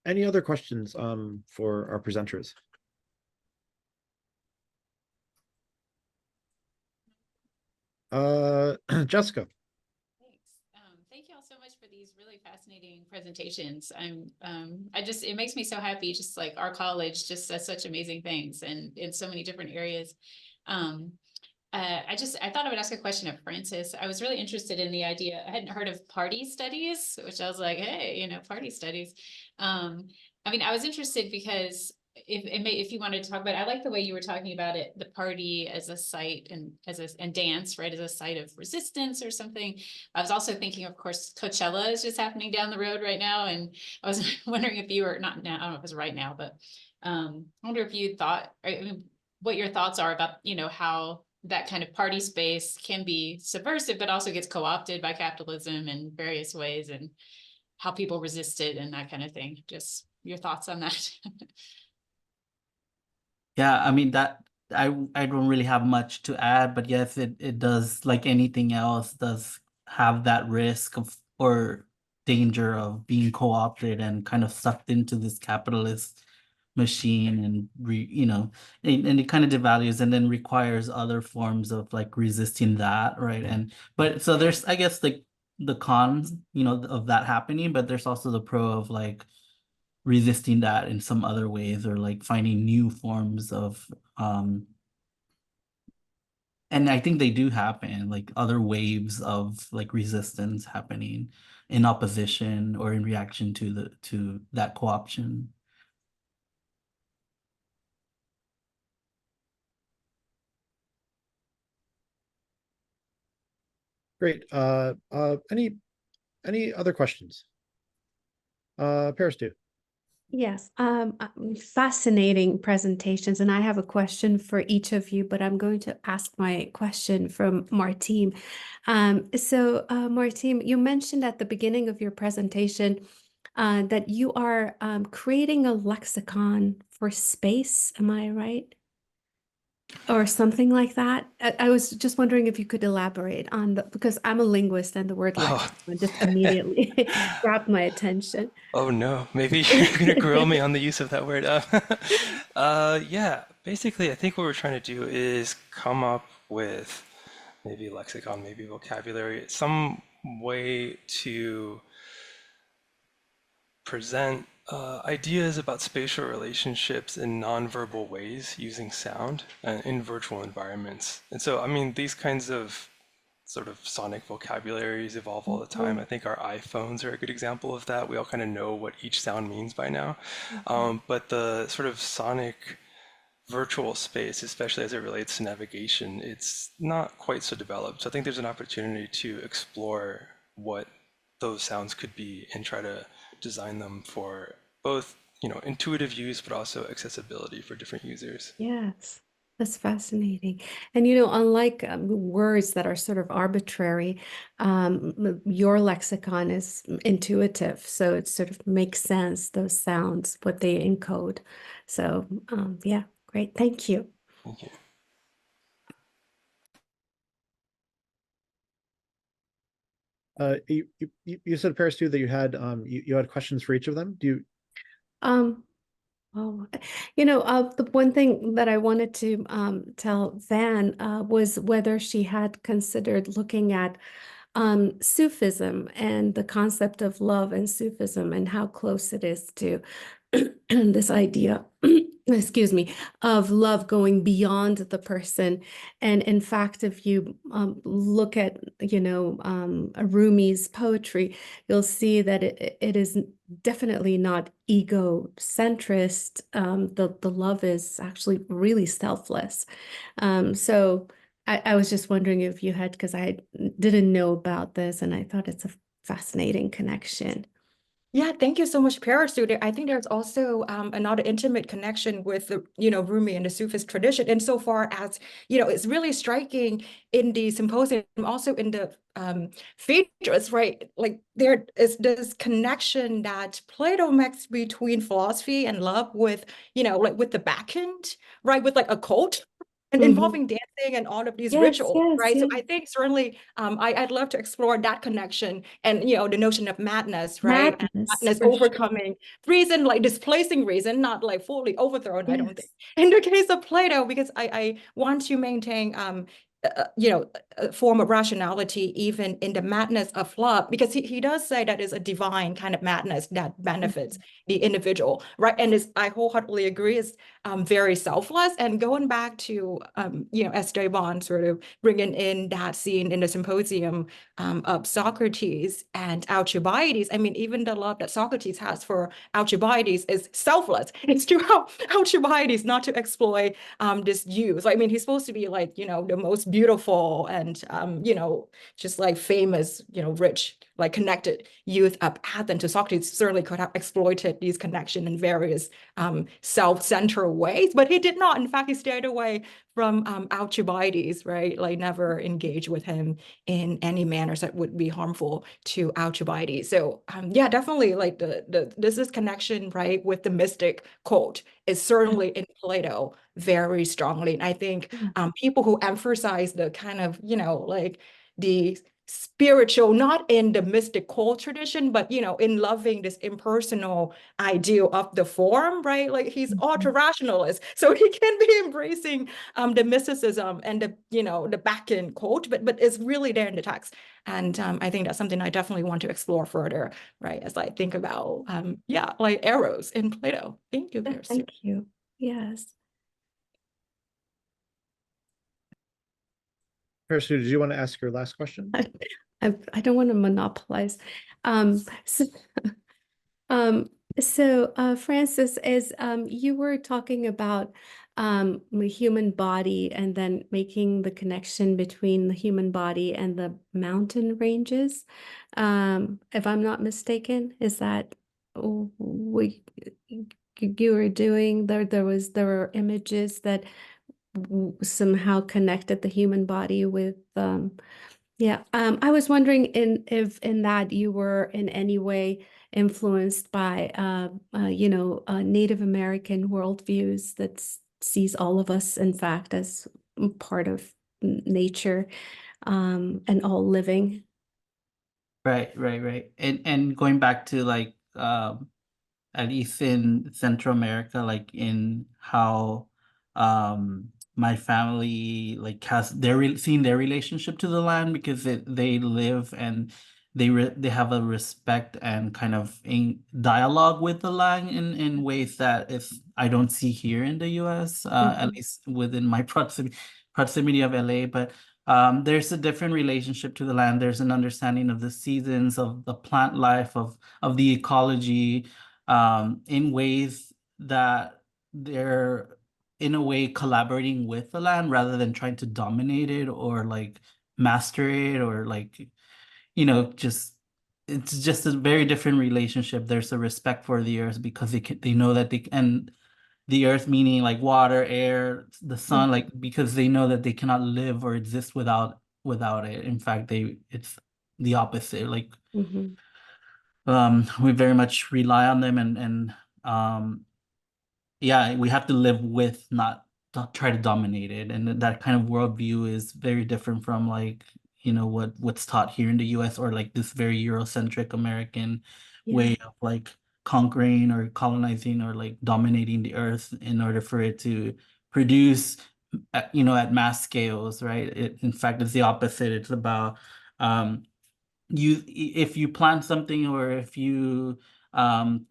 Any other questions for our presenters? Jessica. Thanks. Thank you all so much for these really fascinating presentations. It makes me so happy, just like our college just does such amazing things and in so many different areas. I thought I would ask a question of Francis. I was really interested in the idea. I hadn't heard of party studies, which I was like, hey, party studies. I was interested because if you wanted to talk about it, I like the way you were talking about it, the party as a site and dance, right, as a site of resistance or something. I was also thinking, of course, Coachella is just happening down the road right now. And I was wondering if you were not now, I don't know if it's right now, but I wonder if you thought, what your thoughts are about, how that kind of party space can be subversive, but also gets co-opted by capitalism in various ways, and how people resist it and that kind of thing. Just your thoughts on that. Yeah, that I don't really have much to add, but yes, it does, like anything else, does have that risk of or danger of being co-opted and kind of sucked into this capitalist machine, and and it kind of devalues and then requires other forms of like resisting that, right? But so there's, I guess, like the cons of that happening, but there's also the pro of like resisting that in some other ways, or like finding new forms of and I think they do happen, like other waves of like resistance happening in opposition or in reaction to that co-option. Great. Any other questions? Paris, do. Yes, fascinating presentations, and I have a question for each of you, but I'm going to ask my question from Martim. Martim, you mentioned at the beginning of your presentation that you are creating a lexicon for space. Am I right? Or something like that. I was just wondering if you could elaborate on because I'm a linguist and the word Oh. lexicon just immediately grabbed my attention. Oh no, maybe you're gonna grill me on the use of that word. Yeah, basically, I think what we're trying to do is come up with maybe lexicon, maybe vocabulary, some way to present ideas about spatial relationships in nonverbal ways using sound in virtual environments. And so, I mean, these kinds of sort of sonic vocabularies evolve all the time. I think our iPhones are a good example of that. We all kind of know what each sound means by now. But the sort of sonic virtual space, especially as it relates to navigation, it's not quite so developed. So I think there's an opportunity to explore what those sounds could be and try to design them for both, intuitive use, but also accessibility for different users. Yes, that's fascinating. And unlike words that are sort of arbitrary, your lexicon is intuitive, so it sort of makes sense, those sounds, what they encode. So, yeah, great. Thank you. Thank you. You said, Paris, too, that you had questions for each of them. Do you? Well, the one thing that I wanted to tell Van was whether she had considered looking at Sufism and the concept of love and Sufism and how close it is to this idea, excuse me, of love going beyond the person. And in fact, if you look at, Rumi's poetry, you'll see that it is definitely not egocentrist. The love is actually really selfless. So I was just wondering if you had, because I didn't know about this, and I thought it's a fascinating connection. Yeah, thank you so much, Paris. I think there's also another intimate connection with the, Rumi and the Sufist tradition, insofar as, it's really striking in the symposium, also in the features, right? Like there is this connection that Plato makes between philosophy and love with, like with the back end, right? With like a cult. And involving dancing and all of these rituals, right? So I think certainly I'd love to explore that connection and, the notion of madness, right? And madness for sure. overcoming reason, like displacing reason, not like fully overthrown, I don't think. Yes. In the case of Plato, because I want to maintain, a form of rationality even in the madness of love, because he does say that is a divine kind of madness that benefits the individual, right? And I wholeheartedly agree, is very selfless. And going back to, Esteban sort of bringing in that scene in the symposium of Socrates and Alcibiades. I mean, even the love that Socrates has for Alcibiades is selfless. It's to help Alcibiades not to exploit this youth. I mean, he's supposed to be like, the most beautiful and, just like famous, rich, like connected youth of Athens. To Socrates certainly could have exploited these connections in various self-centered ways, but he did not. In fact, he stayed away from Alcibiades, right? Like never engage with him in any manners that would be harmful to Alcibiades. So yeah, definitely like this is connection, right, with the mystic cult is certainly in Plato very strongly. And I think people who emphasize the kind of, like the spiritual, not in the mystical tradition, but in loving this impersonal ideal of the form, right? Like he's ultra-rationalist, so he can be embracing the mysticism and the back end cult, but it's really there in the text. And I think that's something I definitely want to explore further, right? As I think about like arrows in Plato. Thank you, Pierce. Thank you. Yes. Sue, did you want to ask your last question? I don't want to monopolize. So, Francis, as you were talking about the human body and then making the connection between the human body and the mountain ranges, if I'm not mistaken, is that what you were doing? There were images that somehow connected the human body with yeah, I was wondering if in that you were in any way influenced by Native American worldviews that sees all of us, in fact, as part of nature, and all living. Right, right. And going back to like at least in Central America, like in how my family like has seen their relationship to the land, because they live and they have a respect and kind of in dialogue with the land in ways that I don't see here in the US, at least within my proximity of LA. But there's a different relationship to the land. There's an understanding of the seasons, of the plant life, of the ecology, in ways that they're in a way collaborating with the land rather than trying to dominate it or like master it, or like, just it's just a very different relationship. There's a respect for the earth because they know that and the earth meaning like water, air, the sun, like because they know that they cannot live or exist without it. In fact, it's the opposite. Like we very much rely on them, and yeah, we have to live with, not try to dominate it. And that kind of worldview is very different from like, what's taught here in the US, or like this very Eurocentric American way of like conquering or colonizing or like dominating the earth in order for it to produce at mass scales, right? In fact, it's the opposite. It's about if you plant something, or if you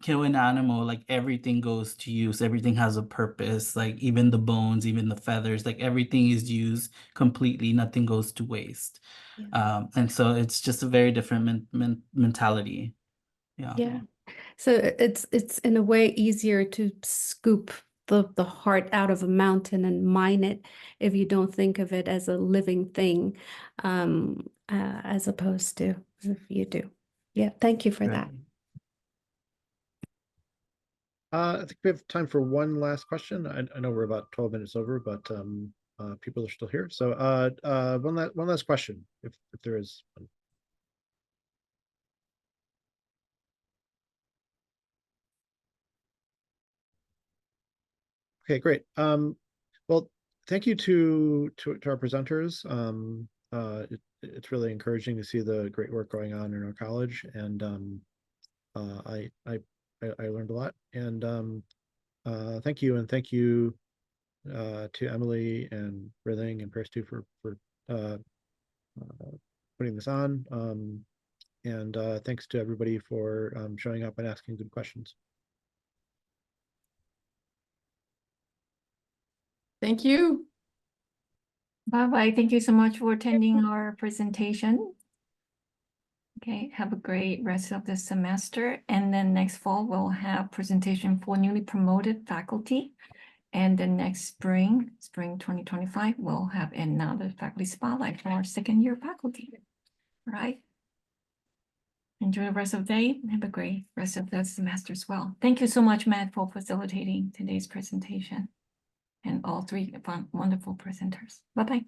kill an animal, like everything goes to use, everything has a purpose, like even the bones, even the feathers, like everything is used completely, nothing goes to waste. And so it's just a very different mentality. Yeah. So it's in a way easier to scoop the heart out of a mountain and mine it if you don't think of it as a living thing, as opposed to if you do. Yeah, thank you for that. I think we have time for one last question. I know we're about 12 minutes over, but people are still here. So one last question, if there is one. Okay, great. Well, thank you to our presenters. It's really encouraging to see the great work going on in our college, and I learned a lot. And thank you, and thank you to Emily and Rilling and Perstu for putting this on. And thanks to everybody for showing up and asking good questions. Thank you. Bye-bye. Thank you so much for attending our presentation. Okay, have a great rest of the semester. And then next fall, we'll have presentation for newly promoted faculty. And then next spring 2025, we'll have another faculty spotlight for our second year faculty. All right. Enjoy the rest of the day. Have a great rest of the semester as well. Thank you so much, Matt, for facilitating today's presentation, and all three wonderful presenters. Bye-bye.